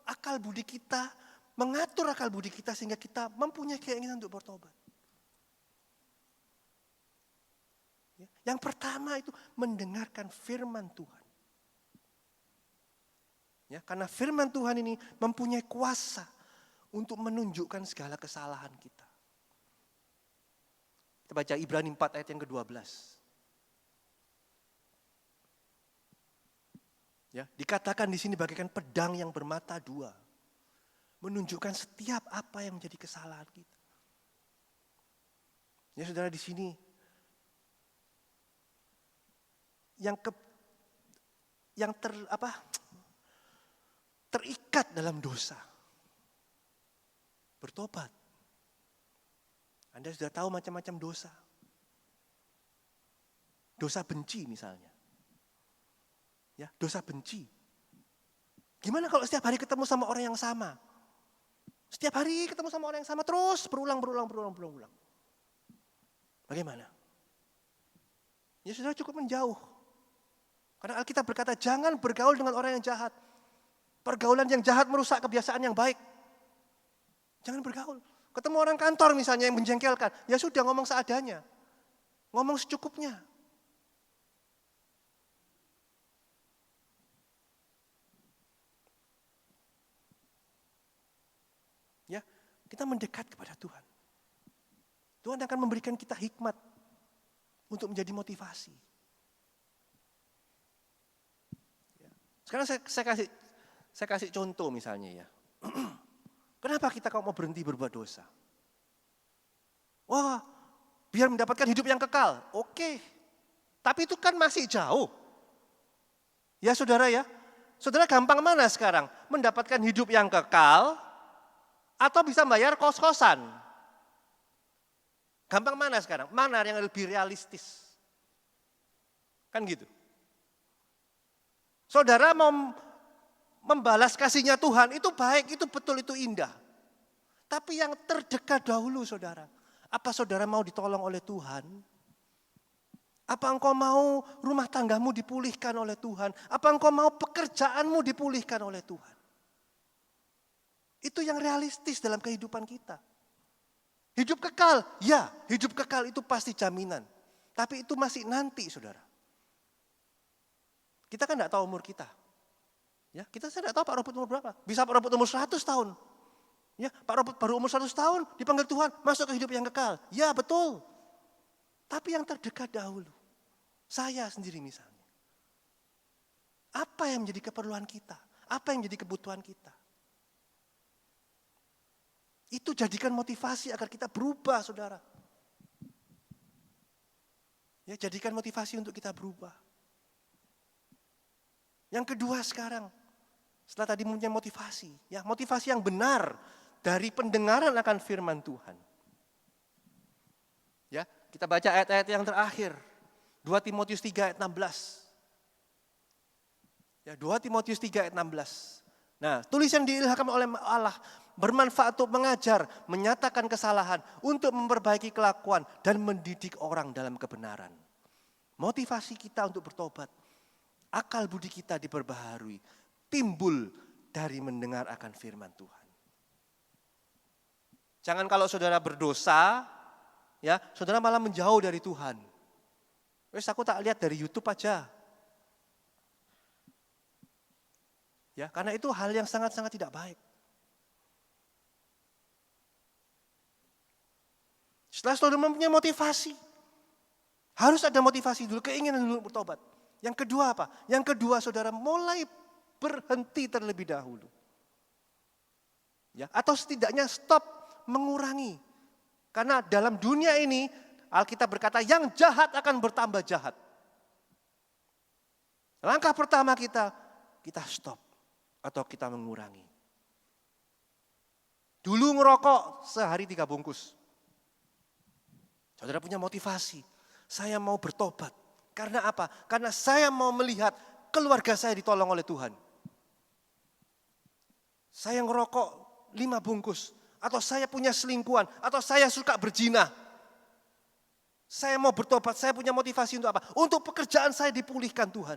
akal budi kita, mengatur akal budi kita sehingga kita mempunyai keinginan untuk bertobat? Ya, yang pertama itu mendengarkan firman Tuhan. Ya, karena firman Tuhan ini mempunyai kuasa untuk menunjukkan segala kesalahan kita. Kita baca Ibrani 4 ayat yang ke-12. Ya, dikatakan di sini bagaikan pedang yang bermata dua, menunjukkan setiap apa yang menjadi kesalahan kita. Ya, saudara, di sini terikat dalam dosa, bertobat. Anda sudah tahu macam-macam dosa. Dosa benci misalnya. Ya, dosa benci. Gimana kalau setiap hari ketemu sama orang yang sama? Setiap hari ketemu sama orang yang sama terus berulang. Bagaimana? Ya sudah cukup menjauh. Karena Alkitab berkata jangan bergaul dengan orang yang jahat. Pergaulan yang jahat merusak kebiasaan yang baik. Jangan bergaul. Ketemu orang kantor misalnya yang menjengkelkan. Ya sudah ngomong seadanya. Ngomong secukupnya. Ya, kita mendekat kepada Tuhan. Tuhan akan memberikan kita hikmat untuk menjadi motivasi. Ya. Sekarang saya kasih contoh misalnya ya. Kenapa kita kok mau berhenti berbuat dosa? Wah, biar mendapatkan hidup yang kekal. Oke, tapi itu kan masih jauh. Ya saudara ya, saudara gampang mana sekarang? Mendapatkan hidup yang kekal atau bisa bayar kos-kosan? Gampang mana sekarang? Mana yang lebih realistis? Kan gitu. Saudara mau membalas kasihnya Tuhan, itu baik, itu betul, itu indah. Tapi yang terdekat dahulu saudara. Apa saudara mau ditolong oleh Tuhan? Apa engkau mau rumah tanggamu dipulihkan oleh Tuhan? Apa engkau mau pekerjaanmu dipulihkan oleh Tuhan? Itu yang realistis dalam kehidupan kita. Hidup kekal, ya hidup kekal itu pasti jaminan. Tapi itu masih nanti saudara. Kita kan tidak tahu umur kita. Ya, kita tidak tahu Pak Robert umur berapa. Bisa Pak Robert umur 100 tahun. Ya, Pak Robert baru umur 100 tahun dipanggil Tuhan masuk ke hidup yang kekal. Ya betul. Tapi yang terdekat dahulu. Saya sendiri misalnya. Apa yang menjadi keperluan kita? Apa yang menjadi kebutuhan kita? Itu jadikan motivasi agar kita berubah, saudara. Ya, jadikan motivasi untuk kita berubah. Yang kedua sekarang, setelah tadi punya motivasi, ya motivasi yang benar dari pendengaran akan firman Tuhan. Ya, kita baca ayat-ayat yang terakhir. 2 Timotius 3 ayat 16. Ya, 2 Timotius 3 ayat 16. Nah, tulisan diilhamkan oleh Allah bermanfaat untuk mengajar, menyatakan kesalahan, untuk memperbaiki kelakuan dan mendidik orang dalam kebenaran. Motivasi kita untuk bertobat, akal budi kita diperbaharui, timbul dari mendengar akan firman Tuhan. Jangan kalau saudara berdosa, ya, saudara malah menjauh dari Tuhan. Wes aku tak lihat dari YouTube aja. Ya, karena itu hal yang sangat-sangat tidak baik. Setelah saudara mempunyai motivasi, harus ada motivasi dulu, keinginan dulu bertobat. Yang kedua apa? Yang kedua saudara mulai berhenti terlebih dahulu. Ya, atau setidaknya stop mengurangi. Karena dalam dunia ini Alkitab berkata yang jahat akan bertambah jahat. Langkah pertama kita stop atau kita mengurangi. Dulu ngerokok sehari 3 bungkus. Saudara punya motivasi, saya mau bertobat. Karena apa? Karena saya mau melihat keluarga saya ditolong oleh Tuhan. Saya ngerokok 5 bungkus. Atau saya punya selingkuhan. Atau saya suka berzina. Saya mau bertobat, saya punya motivasi untuk apa? Untuk pekerjaan saya dipulihkan Tuhan.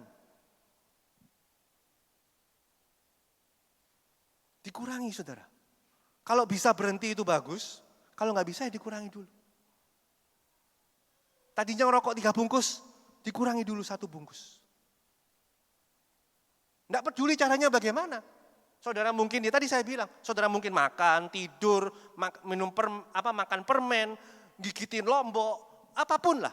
Dikurangi saudara. Kalau bisa berhenti itu bagus, kalau nggak bisa ya dikurangi dulu. Tadinya ngerokok 3 bungkus, dikurangi dulu 1 bungkus. Enggak peduli caranya bagaimana. Saudara mungkin, ya tadi saya bilang, saudara mungkin makan, tidur, makan permen, gigitin lombok, apapun lah.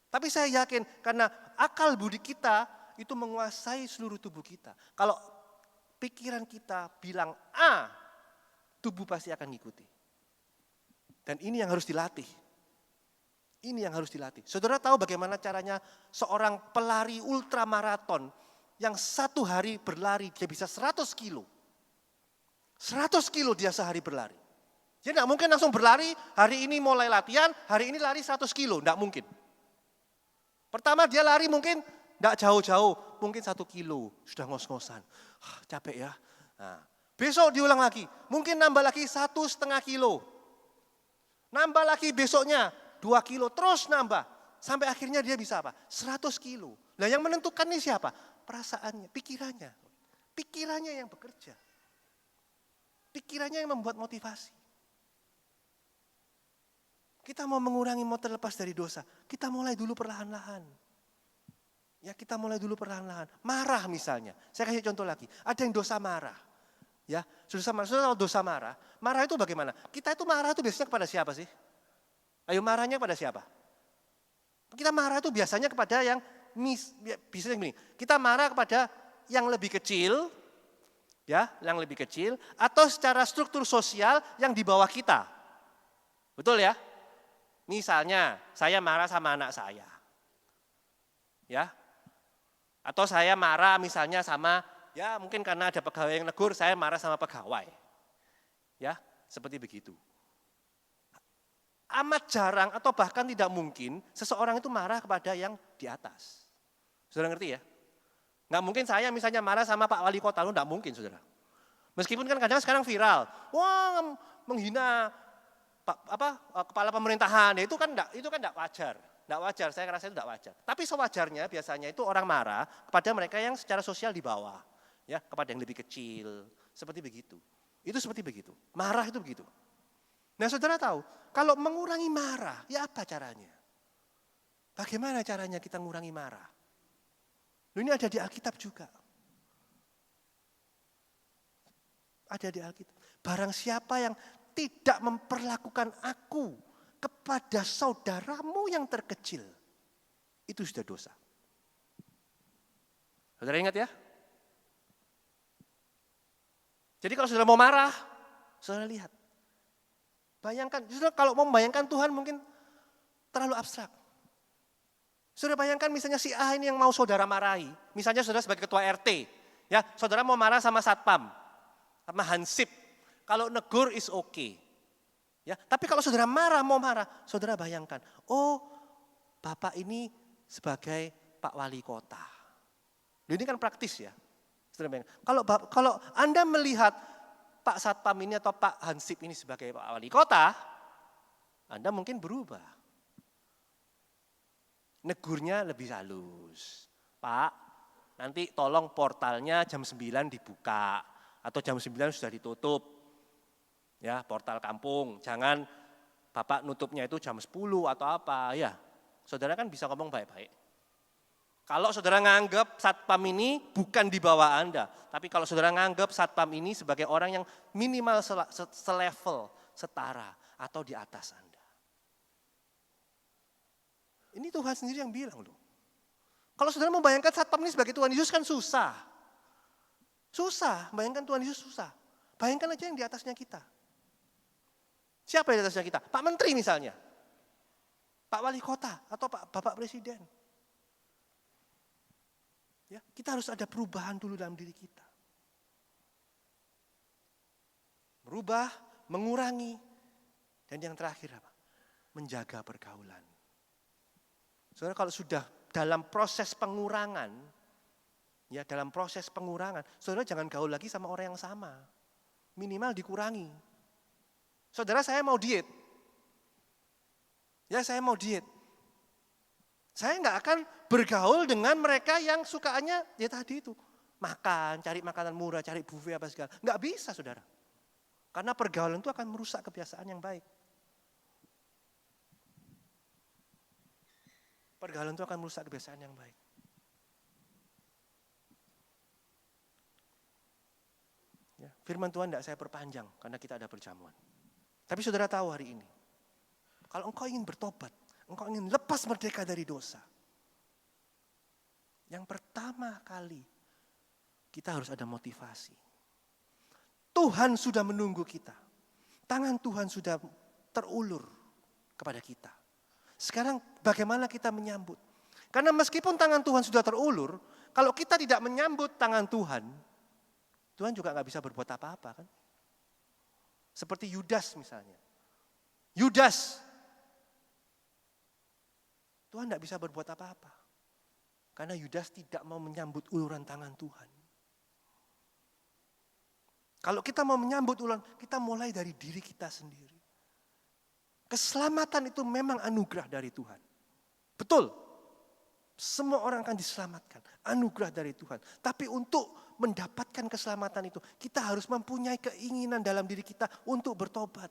Tapi saya yakin karena akal budi kita itu menguasai seluruh tubuh kita. Kalau pikiran kita bilang A, tubuh pasti akan ngikuti. Dan ini yang harus dilatih. Ini yang harus dilatih. Saudara tahu bagaimana caranya seorang pelari ultramaraton yang 1 hari berlari, dia bisa 100 kilo. 100 kilo dia sehari berlari. Jadi tidak mungkin langsung berlari, hari ini mulai latihan, hari ini lari 100 kilo, tidak mungkin. Pertama dia lari mungkin tidak jauh-jauh, mungkin 1 kilo, sudah ngos-ngosan. Capek ya. Nah, besok diulang lagi, mungkin nambah lagi 1,5 kilo. Nambah lagi besoknya 2 kilo, terus nambah. Sampai akhirnya dia bisa apa? 100 kilo. Nah yang menentukan ini siapa? Perasaannya, pikirannya. Pikirannya yang bekerja. Pikirannya yang membuat motivasi. Kita mau mengurangi, mau terlepas dari dosa. Kita mulai dulu perlahan-lahan. Ya kita mulai dulu perlahan-lahan. Marah misalnya. Saya kasih contoh lagi. Ada yang dosa marah. Ya, sudah tahu dosa marah. Marah itu bagaimana? Kita itu marah itu biasanya kepada siapa sih? Ayo marahnya kepada siapa? Kita marah itu biasanya kepada yang biasanya begini. Kita marah kepada yang lebih kecil, ya, yang lebih kecil, atau secara struktur sosial yang di bawah kita. Betul ya? Misalnya saya marah sama anak saya, ya, atau saya marah misalnya sama, ya mungkin karena ada pegawai yang negur, saya marah sama pegawai, ya, seperti begitu. Amat jarang atau bahkan tidak mungkin seseorang itu marah kepada yang di atas. Saudara ngerti ya? Nggak mungkin saya misalnya marah sama Pak Wali Kota, lu nggak mungkin saudara. Meskipun kan kadang sekarang viral, wah menghina kepala pemerintahan, ya itu kan nggak wajar. Nggak wajar, saya rasa itu nggak wajar. Tapi sewajarnya biasanya itu orang marah kepada mereka yang secara sosial di bawah, ya kepada yang lebih kecil, seperti begitu. Itu seperti begitu. Marah itu begitu. Nah saudara tahu, kalau mengurangi marah, ya apa caranya? Bagaimana caranya kita mengurangi marah? Ini ada di Alkitab juga. Ada di Alkitab. Barang siapa yang tidak memperlakukan aku kepada saudaramu yang terkecil, itu sudah dosa. Saudara ingat ya? Jadi kalau saudara mau marah, saudara lihat. Bayangkan, saudara kalau mau membayangkan Tuhan mungkin terlalu abstrak. Saudara bayangkan misalnya si A ini yang mau saudara marahi. Misalnya saudara sebagai ketua RT. Ya, saudara mau marah sama satpam, sama hansip. Kalau negur is okay. Ya, tapi kalau saudara mau marah, saudara bayangkan, oh Bapak ini sebagai Pak Wali Kota. Ini kan praktis ya. Saudara bayangkan. Kalau Anda melihat Pak Satpam ini atau Pak Hansip ini sebagai Pak Wali Kota, Anda mungkin berubah. Negurnya lebih halus. Pak, nanti tolong portalnya jam 9 dibuka atau jam 9 sudah ditutup. Ya, portal kampung. Jangan Bapak nutupnya itu jam 10 atau apa. Ya, saudara kan bisa ngomong baik-baik. Kalau saudara nganggap satpam ini bukan di bawah Anda, tapi kalau saudara nganggap satpam ini sebagai orang yang minimal selevel, setara, atau di atas Anda. Ini Tuhan sendiri yang bilang loh. Kalau saudara membayangkan satpam ini sebagai Tuhan Yesus kan susah. Susah, bayangkan Tuhan Yesus susah. Bayangkan aja yang di atasnya kita. Siapa yang di atasnya kita? Pak Menteri misalnya. Pak Wali Kota atau Bapak Presiden. Ya, kita harus ada perubahan dulu dalam diri kita. Merubah, mengurangi, dan yang terakhir apa? Menjaga pergaulan. Saudara kalau sudah dalam proses pengurangan, ya dalam proses pengurangan, saudara jangan gaul lagi sama orang yang sama. Minimal dikurangi. Saudara saya mau diet. Ya saya mau diet. Saya nggak akan bergaul dengan mereka yang sukaannya ya tadi itu. Makan, cari makanan murah, cari buffet apa segala. Nggak bisa saudara. Karena pergaulan itu akan merusak kebiasaan yang baik. Pergaulan itu akan merusak kebiasaan yang baik. Ya, firman Tuhan tidak saya perpanjang karena kita ada perjamuan. Tapi saudara tahu hari ini, kalau engkau ingin bertobat, engkau ingin lepas merdeka dari dosa. Yang pertama kali, kita harus ada motivasi. Tuhan sudah menunggu kita. Tangan Tuhan sudah terulur kepada kita. Sekarang bagaimana kita menyambut? Karena meskipun tangan Tuhan sudah terulur, kalau kita tidak menyambut tangan Tuhan, Tuhan juga nggak bisa berbuat apa-apa kan? Seperti Yudas misalnya. Yudas, Tuhan nggak bisa berbuat apa-apa. Karena Yudas tidak mau menyambut uluran tangan Tuhan. Kalau kita mau menyambut uluran, kita mulai dari diri kita sendiri. Keselamatan itu memang anugerah dari Tuhan. Betul. Semua orang akan diselamatkan. Anugerah dari Tuhan. Tapi untuk mendapatkan keselamatan itu, kita harus mempunyai keinginan dalam diri kita untuk bertobat.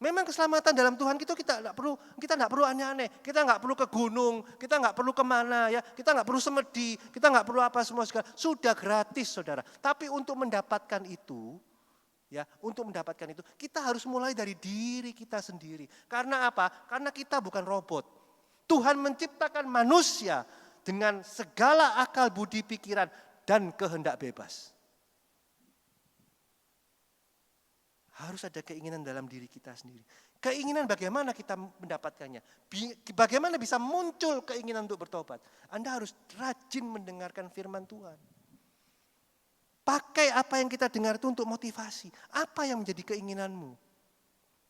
Memang keselamatan dalam Tuhan itu kita nggak perlu aneh-aneh. Kita nggak perlu ke gunung, kita nggak perlu kemana ya, kita nggak perlu semedi, kita nggak perlu apa semua segala. Sudah gratis saudara. Tapi untuk mendapatkan itu, ya, untuk mendapatkan itu kita harus mulai dari diri kita sendiri. Karena apa? Karena kita bukan robot. Tuhan menciptakan manusia dengan segala akal, budi, pikiran dan kehendak bebas. Harus ada keinginan dalam diri kita sendiri. Keinginan bagaimana kita mendapatkannya? Bagaimana bisa muncul keinginan untuk bertobat? Anda harus rajin mendengarkan firman Tuhan. Pakai apa yang kita dengar itu untuk motivasi. Apa yang menjadi keinginanmu?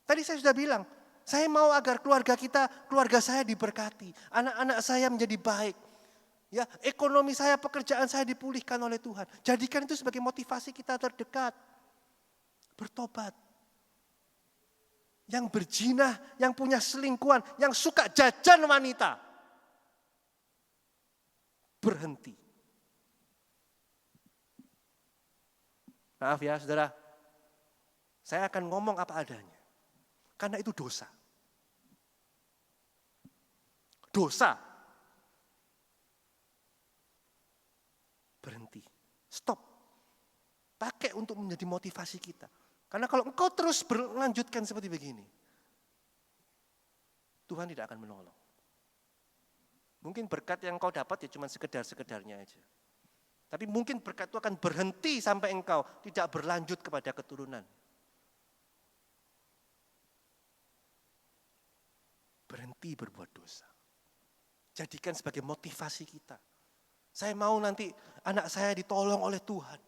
Tadi saya sudah bilang, saya mau agar keluarga saya diberkati. Anak-anak saya menjadi baik. Ya, ekonomi saya, pekerjaan saya dipulihkan oleh Tuhan. Jadikan itu sebagai motivasi kita terdekat. Bertobat. Yang berzinah, yang punya selingkuhan, yang suka jajan wanita. Berhenti. Maaf ya saudara, saya akan ngomong apa adanya. Karena itu dosa. Dosa. Berhenti. Stop. Pakai untuk menjadi motivasi kita. Karena kalau engkau terus berlanjutkan seperti begini, Tuhan tidak akan menolong. Mungkin berkat yang engkau dapat ya cuma sekedar-sekedarnya aja. Tapi mungkin berkat itu akan berhenti sampai engkau tidak berlanjut kepada keturunan. Berhenti berbuat dosa. Jadikan sebagai motivasi kita. Saya mau nanti anak saya ditolong oleh Tuhan.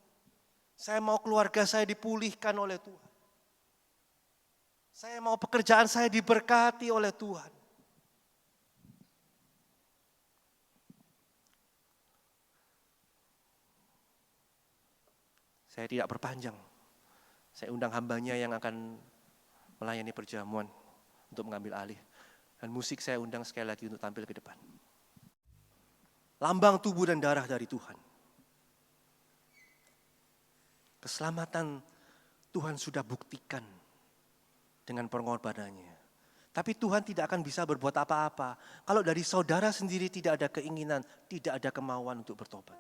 Saya mau keluarga saya dipulihkan oleh Tuhan. Saya mau pekerjaan saya diberkati oleh Tuhan. Saya tidak berpanjang. Saya undang hambanya yang akan melayani perjamuan untuk mengambil alih. Dan musik saya undang sekali lagi untuk tampil ke depan. Lambang tubuh dan darah dari Tuhan. Keselamatan Tuhan sudah buktikan dengan pengorbanannya. Tapi Tuhan tidak akan bisa berbuat apa-apa kalau dari saudara sendiri tidak ada keinginan, tidak ada kemauan untuk bertobat.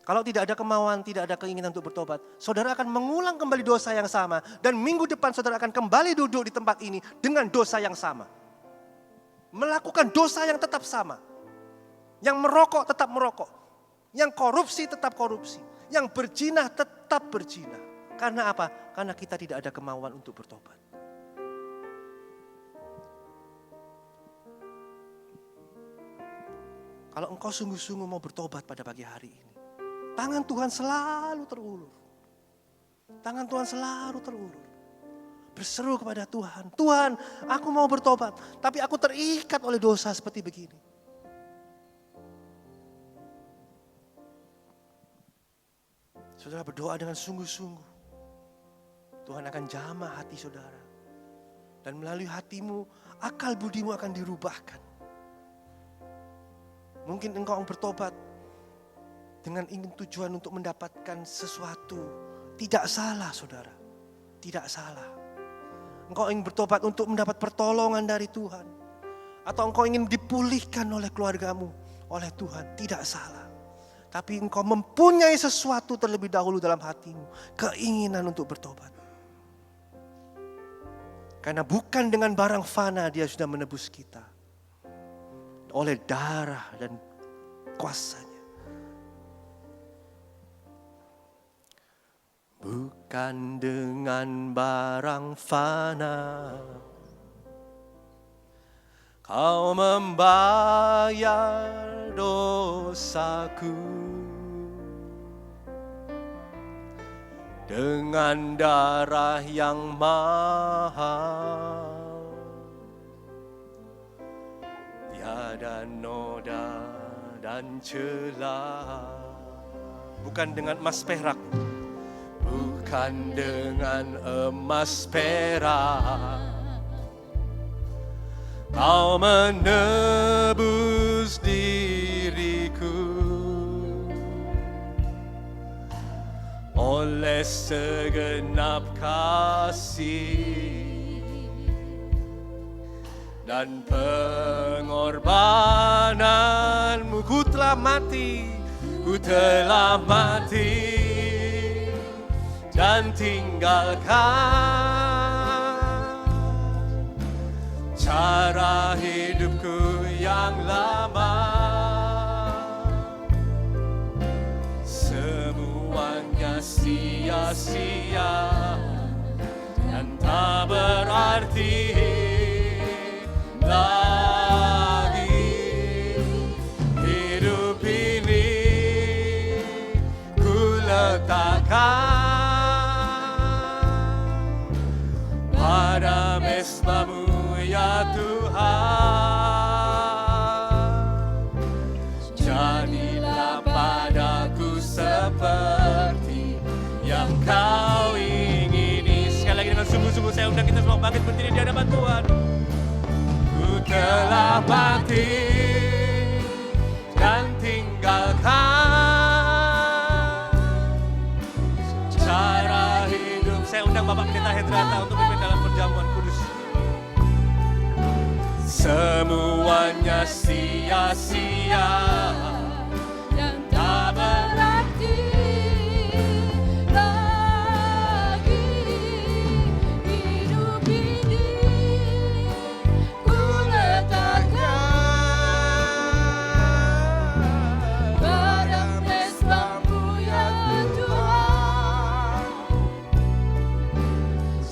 Kalau tidak ada kemauan, tidak ada keinginan untuk bertobat, saudara akan mengulang kembali dosa yang sama. Dan minggu depan saudara akan kembali duduk di tempat ini dengan dosa yang sama. Melakukan dosa yang tetap sama. Yang merokok tetap merokok. Yang korupsi tetap korupsi. Yang berzina tetap berzina. Karena apa? Karena kita tidak ada kemauan untuk bertobat. Kalau engkau sungguh-sungguh mau bertobat pada pagi hari ini, tangan Tuhan selalu terulur. Tangan Tuhan selalu terulur. Berseru kepada Tuhan, Tuhan, aku mau bertobat, tapi aku terikat oleh dosa seperti begini. Saudara berdoa dengan sungguh-sungguh. Tuhan akan jamah hati saudara. Dan melalui hatimu, akal budimu akan dirubahkan. Mungkin engkau bertobat dengan ingin tujuan untuk mendapatkan sesuatu. Tidak salah, saudara. Tidak salah. Engkau ingin bertobat untuk mendapat pertolongan dari Tuhan. Atau engkau ingin dipulihkan oleh keluargamu, oleh Tuhan. Tidak salah. Tapi engkau mempunyai sesuatu terlebih dahulu dalam hatimu. Keinginan untuk bertobat. Karena bukan dengan barang fana dia sudah menebus kita. Oleh darah dan kuasanya. Bukan dengan barang fana kau membayar dosaku. Dengan darah yang mahal, tiada noda dan celah. Bukan dengan emas perak, bukan dengan emas perak, kau menebus diriku. Oleh segenap kasih dan pengorbananmu, ku telah mati dan tinggalkan cara hidupku yang lama. Semuanya sia-sia dan tak berarti lagi. Hidup ini ku letakkan pada mesbah-Mu ya Tuhan. Jadilah padaku seperti yang Kau ingini. Sekali lagi dengan sungguh-sungguh saya undang kita semua bangkit berdiri di hadapan Tuhan. Ku telah mati dan tinggalkan cara hidup. Saya undang Bapak Pendeta Hendrata untuk memimpin dalam perjamuan kudus. Semuanya sia-sia dan tak berarti lagi. Hidup ini ku letakkan pada mesbah-Mu ya Tuhan.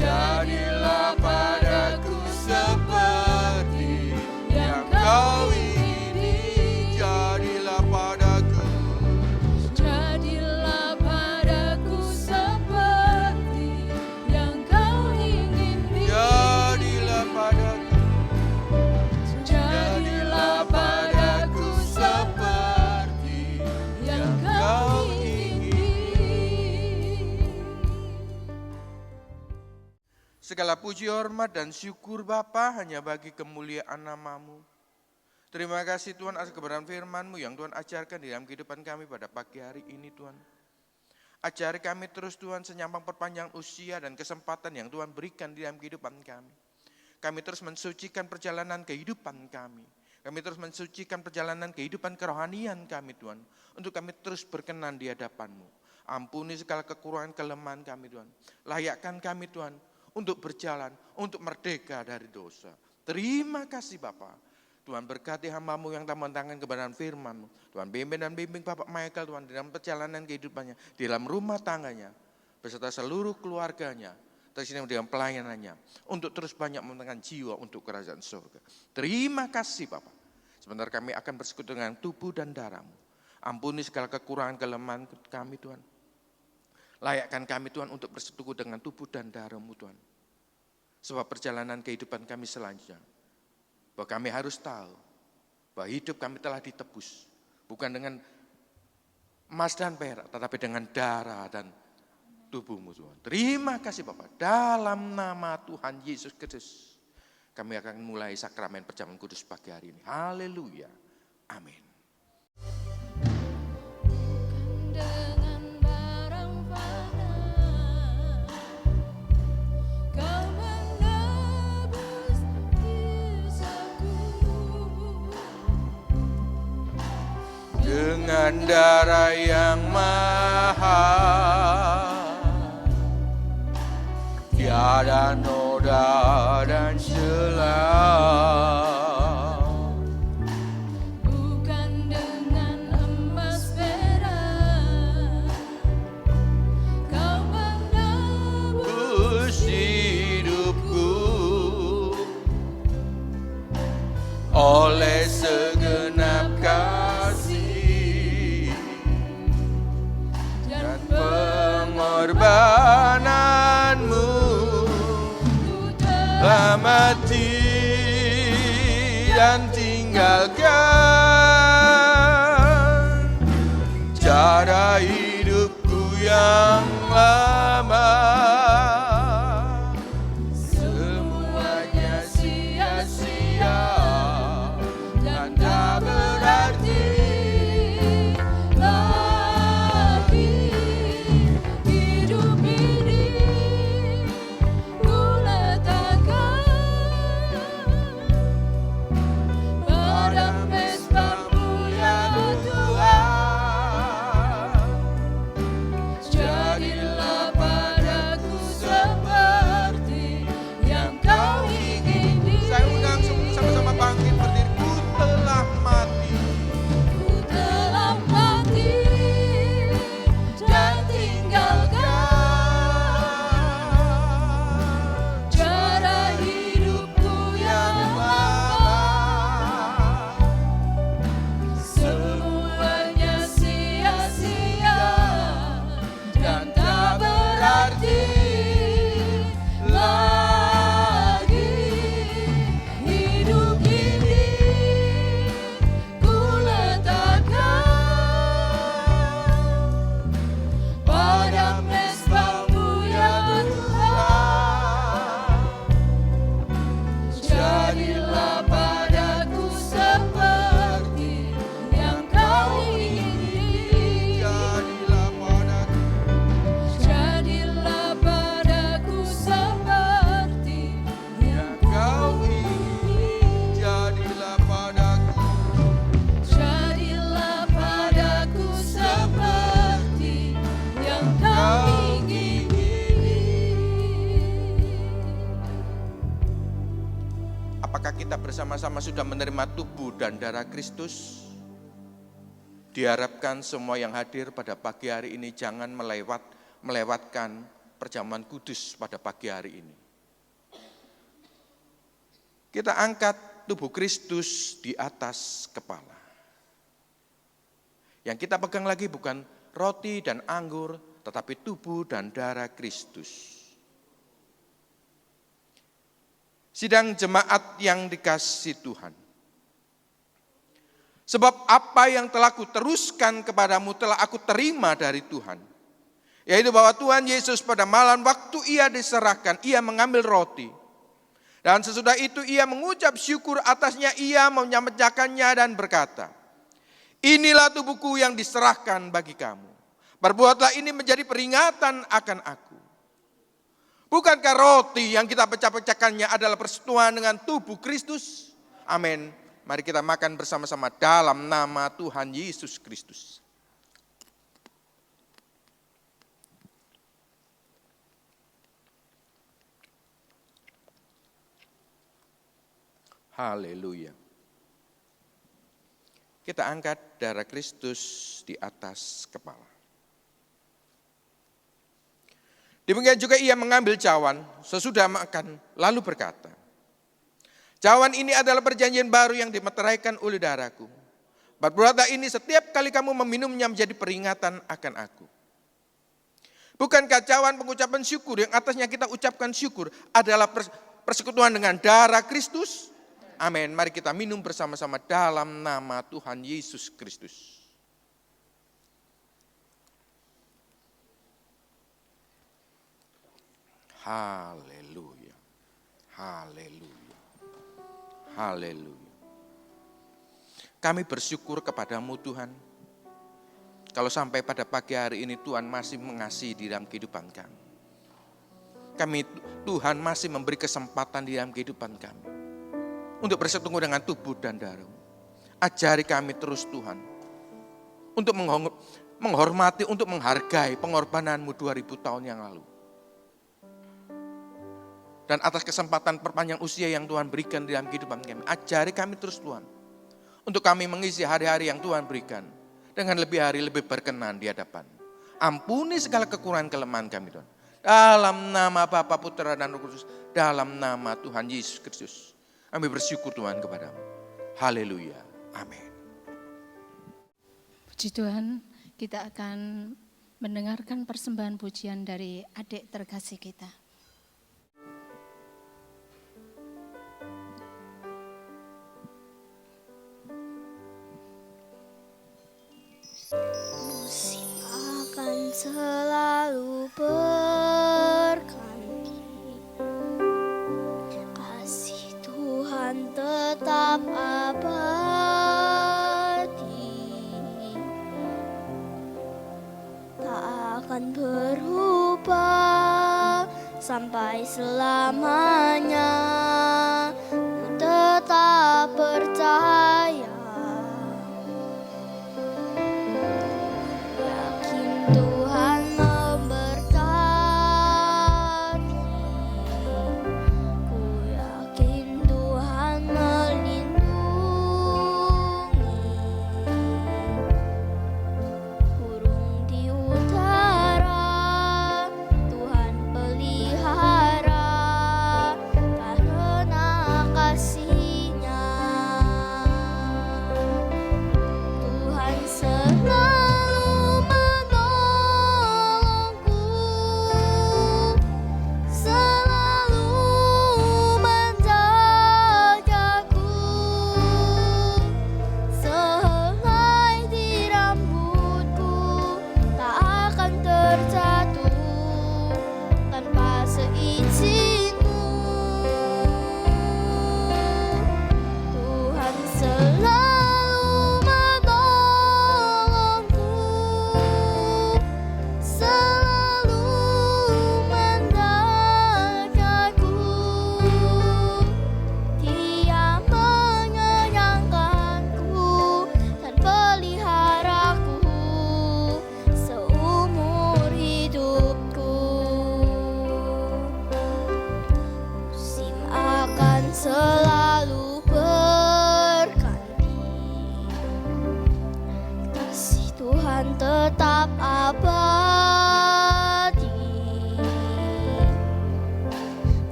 Jadilah padaku seperti yang Kau ingini. Jadilah padaku, Jadilah padaku seperti yang Kau ingini. jadilah padaku, Jadilah padaku seperti yang Kau ingini. segala puji, hormat, dan syukur Bapa hanya bagi kemuliaan nama-Mu. Terima kasih Tuhan atas kebenaran firman-Mu yang Tuhan ajarkan di dalam kehidupan kami pada pagi hari ini Tuhan. Ajari kami terus Tuhan senyampang perpanjangan usia dan kesempatan yang Tuhan berikan di dalam kehidupan kami. Kami terus mensucikan perjalanan kehidupan kami. Kami terus mensucikan perjalanan kehidupan kerohanian kami Tuhan. Untuk kami terus berkenan di hadapan-Mu. Ampuni segala kekurangan kelemahan kami Tuhan. Layakkan kami Tuhan untuk berjalan, untuk merdeka dari dosa. Terima kasih Bapa. Tuhan berkati hamba-Mu yang telah mentangkan kebenaran firman-Mu. Tuhan bimbing dan bimbing Bapak Michael Tuhan di dalam perjalanan kehidupannya, di dalam rumah tangganya, beserta seluruh keluarganya, terus dengan pelayanannya, untuk terus banyak memberikan jiwa untuk kerajaan surga. Terima kasih Bapak. Sebentar kami akan bersekutu dengan tubuh dan darah-Mu. Ampuni segala kekurangan kelemahan kami Tuhan. Layakkan kami Tuhan untuk bersekutu dengan tubuh dan darah-Mu Tuhan. Sebab perjalanan kehidupan kami selanjutnya, bahwa kami harus tahu bahwa hidup kami telah ditebus. Bukan dengan emas dan perak, tetapi dengan darah dan tubuh-Mu Tuhan. Terima kasih Bapak. Dalam nama Tuhan Yesus Kristus kami akan mulai sakramen perjamuan kudus pagi hari ini. Haleluya. Amin. Dengan barang fana, kau menebus dosaku. Dengan darah yang mahal, tiada noda dan celah. Bukan dengan emas perak, kau menebus Hidupku oleh segenap kasih dan pengorbananmu, telah mati dan tinggalkan cara hidupku yang lama. Semuanya sia-sia dan tak berarti lagi. Hidup ini ku letakkan pada mesbah-Mu ya Tuhan. Jadilah padaku seperti yang Kau ingini. Saya undang semua sama-sama bangkit berdiri. Ku telah mati Ku telah mati dan tinggalkan cara hidupku yang lama. Semuanya sia-sia dan tak berarti lagi. Hidup ini ku letakkan pada mesbah-Mu ya Tuhan. Jadilah padaku seperti yang Kau ingini. Jadilah padaku seperti yang Kau ingini. Jadilah padaku Jadilah padaku seperti yang Kau ingini. Apakah kita bersama-sama sudah menerima tubuh dan darah Kristus? Diharapkan semua yang hadir pada pagi hari ini jangan melewatkan perjamuan kudus pada pagi hari ini. Kita angkat tubuh Kristus di atas kepala. Yang kita pegang lagi bukan roti dan anggur, tetapi tubuh dan darah Kristus. Sidang jemaat yang dikasihi Tuhan. Sebab apa yang telah kuteruskan kepadamu telah aku terima dari Tuhan. Yaitu bahwa Tuhan Yesus pada malam waktu ia diserahkan, ia mengambil roti. Dan sesudah itu ia mengucap syukur atasnya, ia menyampekannya dan berkata, inilah tubuhku yang diserahkan bagi kamu. Perbuatlah ini menjadi peringatan akan aku. Bukankah roti yang kita pecah-pecahkannya adalah persekutuan dengan tubuh Kristus? Amin. Mari kita makan bersama-sama dalam nama Tuhan Yesus Kristus. Haleluya. Kita angkat darah Kristus di atas kepala. Demikian juga ia mengambil cawan sesudah makan lalu berkata, cawan ini adalah perjanjian baru yang dimeteraikan oleh darahku. Perbuatlah ini setiap kali kamu meminumnya menjadi peringatan akan aku. Bukankah cawan pengucapan syukur yang atasnya kita ucapkan syukur adalah persekutuan dengan darah Kristus? Amin. Mari kita minum bersama-sama dalam nama Tuhan Yesus Kristus. Haleluya. Haleluya. Haleluya. Kami bersyukur kepadamu Tuhan. Kalau sampai pada pagi hari ini Tuhan masih mengasihi di dalam kehidupan kami. Tuhan masih memberi kesempatan di dalam kehidupan kami. Untuk bersatu dengan tubuh dan darah. Ajari kami terus Tuhan. Untuk menghormati, untuk menghargai pengorbananmu 2000 tahun yang lalu. Dan atas kesempatan perpanjang usia yang Tuhan berikan di dalam kehidupan kami. Ajari kami terus Tuhan. Untuk kami mengisi hari-hari yang Tuhan berikan. Dengan lebih berkenan di hadapan. Ampuni segala kekurangan kelemahan kami Tuhan. Dalam nama Bapa, Putra, dan Roh Kudus. Dalam nama Tuhan Yesus Kristus. Kami bersyukur Tuhan kepadamu. Haleluya. Amin. Puji Tuhan, kita akan mendengarkan persembahan pujian dari adik terkasih kita. Akan selalu berganti, kasih Tuhan tetap abadi, tak akan berubah sampai selamanya. Ku tetap percaya.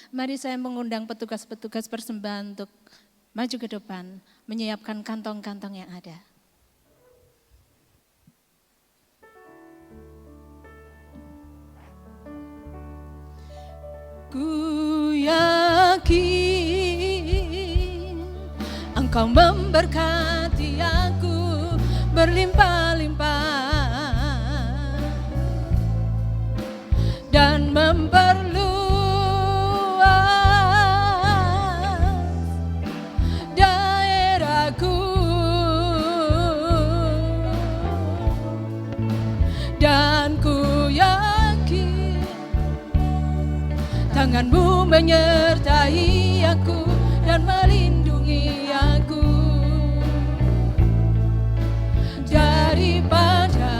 Mari saya mengundang petugas-petugas persembahan untuk maju ke depan, menyiapkan kantong-kantong yang ada. Ku yakin Engkau memberkati aku berlimpah-limpah dan memperluas daerahku, dan ku yakin tangan-Mu menyertai aku dan melindungi aku daripada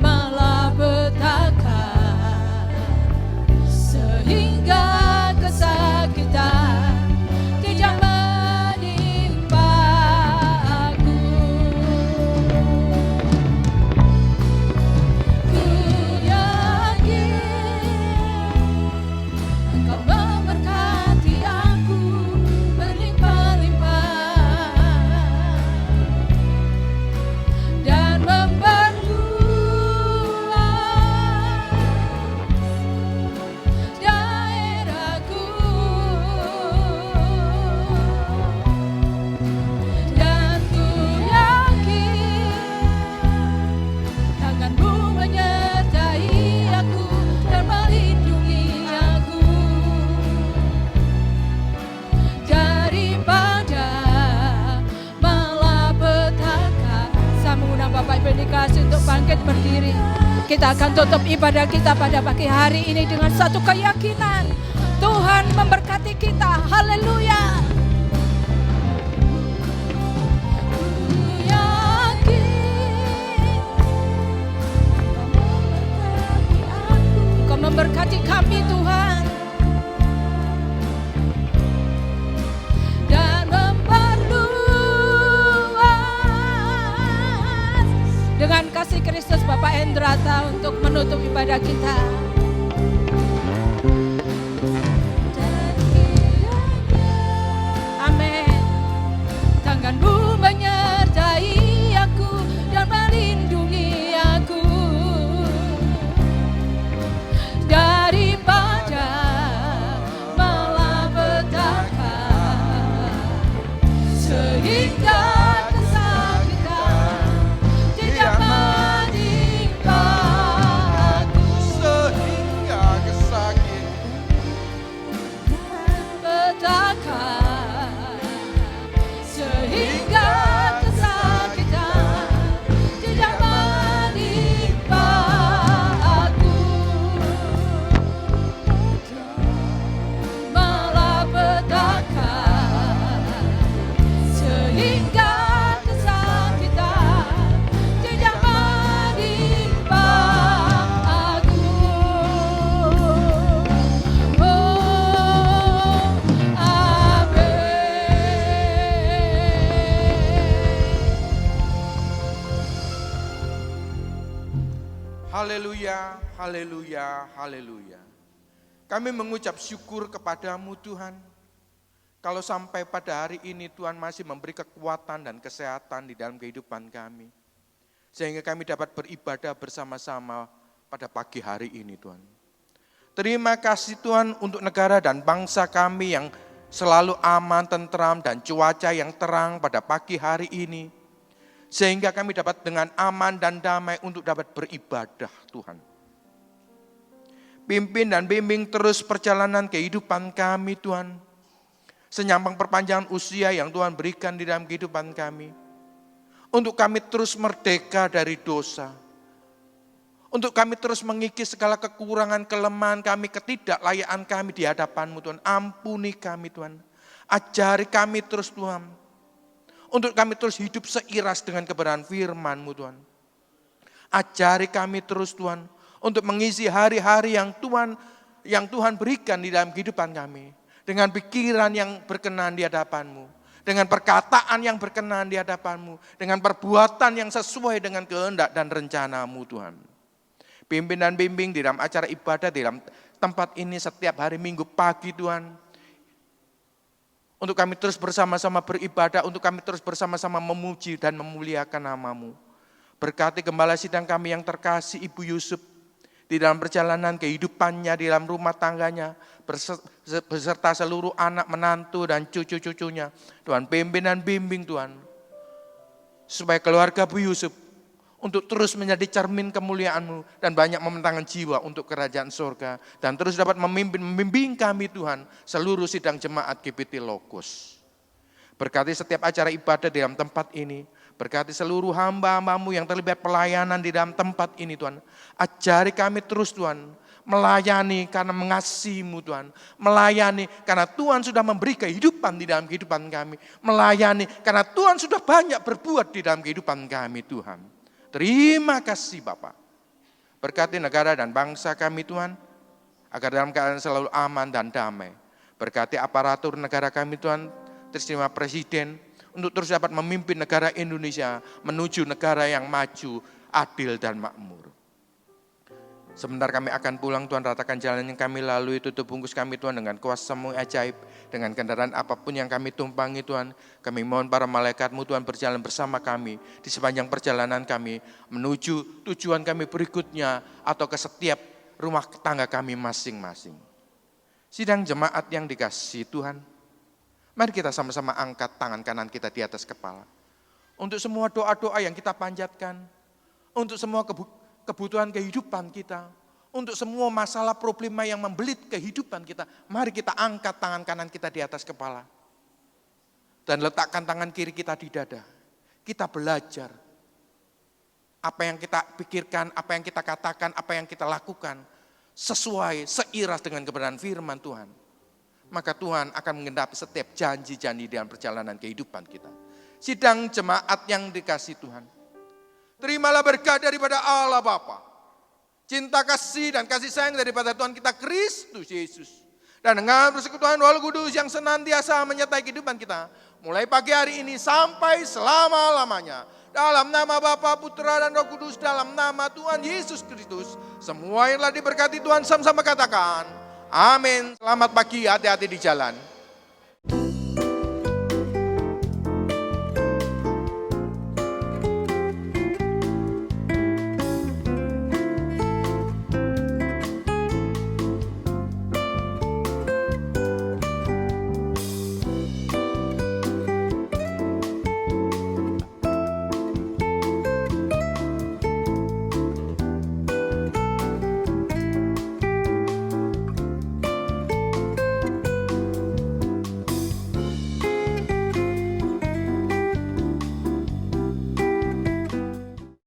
malapetaka, sehingga kesakitan tidak menimpa aku. Ku yakin Engkau memberkati aku berlimpah-limpah dan memperluas daerahku, dan ku yakin tangan-Mu menyertai aku dan melindungi aku daripada malapetaka. Saya mengundang Bapak Ibu yang dikasihi untuk bangkit berdiri. Kita akan tutup ibadah kita pada pagi hari ini dengan satu keyakinan Tuhan memberkati kita. Haleluya. Ku yakin Engkau memberkati kami Tuhan dan memperluas dengan kasih Kristus Bapak Endrata untuk menutup ibadah kita. Amin. Tangan-Mu menyertai aku dan melindungi aku daripada malapetaka, sehingga kesakitan tidak menimpa aku. Sehingga kesakitan Petaka, sehingga kesakitan tidak menimpa aku. Malapetaka, sehingga kesakitan tidak menimpa aku. Haleluya, haleluya, haleluya. Kami mengucap syukur kepadamu Tuhan. Kalau sampai pada hari ini Tuhan masih memberi kekuatan dan kesehatan di dalam kehidupan kami. Sehingga kami dapat beribadah bersama-sama pada pagi hari ini Tuhan. Terima kasih Tuhan untuk negara dan bangsa kami yang selalu aman, tentram, dan cuaca yang terang pada pagi hari ini. Sehingga kami dapat dengan aman dan damai untuk dapat beribadah Tuhan. Pimpin dan bimbing terus perjalanan kehidupan kami Tuhan. Senyampang perpanjangan usia yang Tuhan berikan di dalam kehidupan kami. Untuk kami terus merdeka dari dosa. Untuk kami terus mengikis segala kekurangan, kelemahan kami, ketidaklayaan kami di hadapan-Mu Tuhan. Ampuni kami Tuhan. Ajari kami terus Tuhan. Untuk kami terus hidup seiras dengan kebenaran firman-Mu Tuhan. Ajari kami terus Tuhan. Untuk mengisi hari-hari yang Tuhan berikan di dalam kehidupan kami. Dengan pikiran yang berkenan di hadapan-Mu. Dengan perkataan yang berkenan di hadapan-Mu. Dengan perbuatan yang sesuai dengan kehendak dan rencana-Mu Tuhan. Pimpin dan bimbing di dalam acara ibadah, di dalam tempat ini setiap hari Minggu pagi Tuhan. Untuk kami terus bersama-sama beribadah, untuk kami terus bersama-sama memuji dan memuliakan nama-Mu. Berkati gembala sidang kami yang terkasih Ibu Yusuf, di dalam perjalanan kehidupannya, di dalam rumah tangganya, beserta seluruh anak, menantu, dan cucu-cucunya. Tuhan, pimpin dan bimbing Tuhan, supaya keluarga Bu Yusuf untuk terus menjadi cermin kemuliaan-Mu dan banyak membentangkan jiwa untuk kerajaan surga. Dan terus dapat membimbing kami Tuhan, seluruh sidang jemaat GPT Logos. Berkati setiap acara ibadah di dalam tempat ini. Berkati seluruh hamba-hamba-Mu yang terlibat pelayanan di dalam tempat ini Tuhan. Ajari kami terus Tuhan, melayani karena mengasihi-Mu Tuhan. Melayani karena Tuhan sudah memberi kehidupan di dalam kehidupan kami. Melayani karena Tuhan sudah banyak berbuat di dalam kehidupan kami Tuhan. Terima kasih Bapak. Berkati negara dan bangsa kami Tuhan, agar dalam keadaan selalu aman dan damai. Berkati aparatur negara kami Tuhan, terima Presiden, untuk terus dapat memimpin negara Indonesia menuju negara yang maju, adil dan makmur. Sebentar kami akan pulang Tuhan, ratakan jalan yang kami lalui, tutup bungkus kami Tuhan dengan kuasa-Mu ajaib, dengan kendaraan apapun yang kami tumpangi Tuhan. Kami mohon para malaikat-Mu Tuhan berjalan bersama kami di sepanjang perjalanan kami menuju tujuan kami berikutnya atau ke setiap rumah tangga kami masing-masing. Sidang jemaat yang dikasihi Tuhan, mari kita sama-sama angkat tangan kanan kita di atas kepala. Untuk semua doa-doa yang kita panjatkan, untuk semua kebutuhan kehidupan kita, untuk semua masalah problema yang membelit kehidupan kita, mari kita angkat tangan kanan kita di atas kepala. Dan letakkan tangan kiri kita di dada. Kita belajar. Apa yang kita pikirkan, apa yang kita katakan, apa yang kita lakukan, sesuai, seiras dengan kebenaran firman Tuhan. Maka Tuhan akan menggenapi setiap janji-janji dalam perjalanan kehidupan kita. Sidang jemaat yang dikasihi Tuhan, terimalah berkat daripada Allah Bapa, cinta kasih dan kasih sayang daripada Tuhan kita Kristus Yesus, dan dengan persekutuan Roh Kudus yang senantiasa menyertai kehidupan kita, mulai pagi hari ini sampai selama-lamanya. Dalam nama Bapa, Putra, dan Roh Kudus, dalam nama Tuhan Yesus Kristus, semua yang telah diberkati Tuhan sama-sama katakan, amin. Selamat pagi, hati-hati di jalan.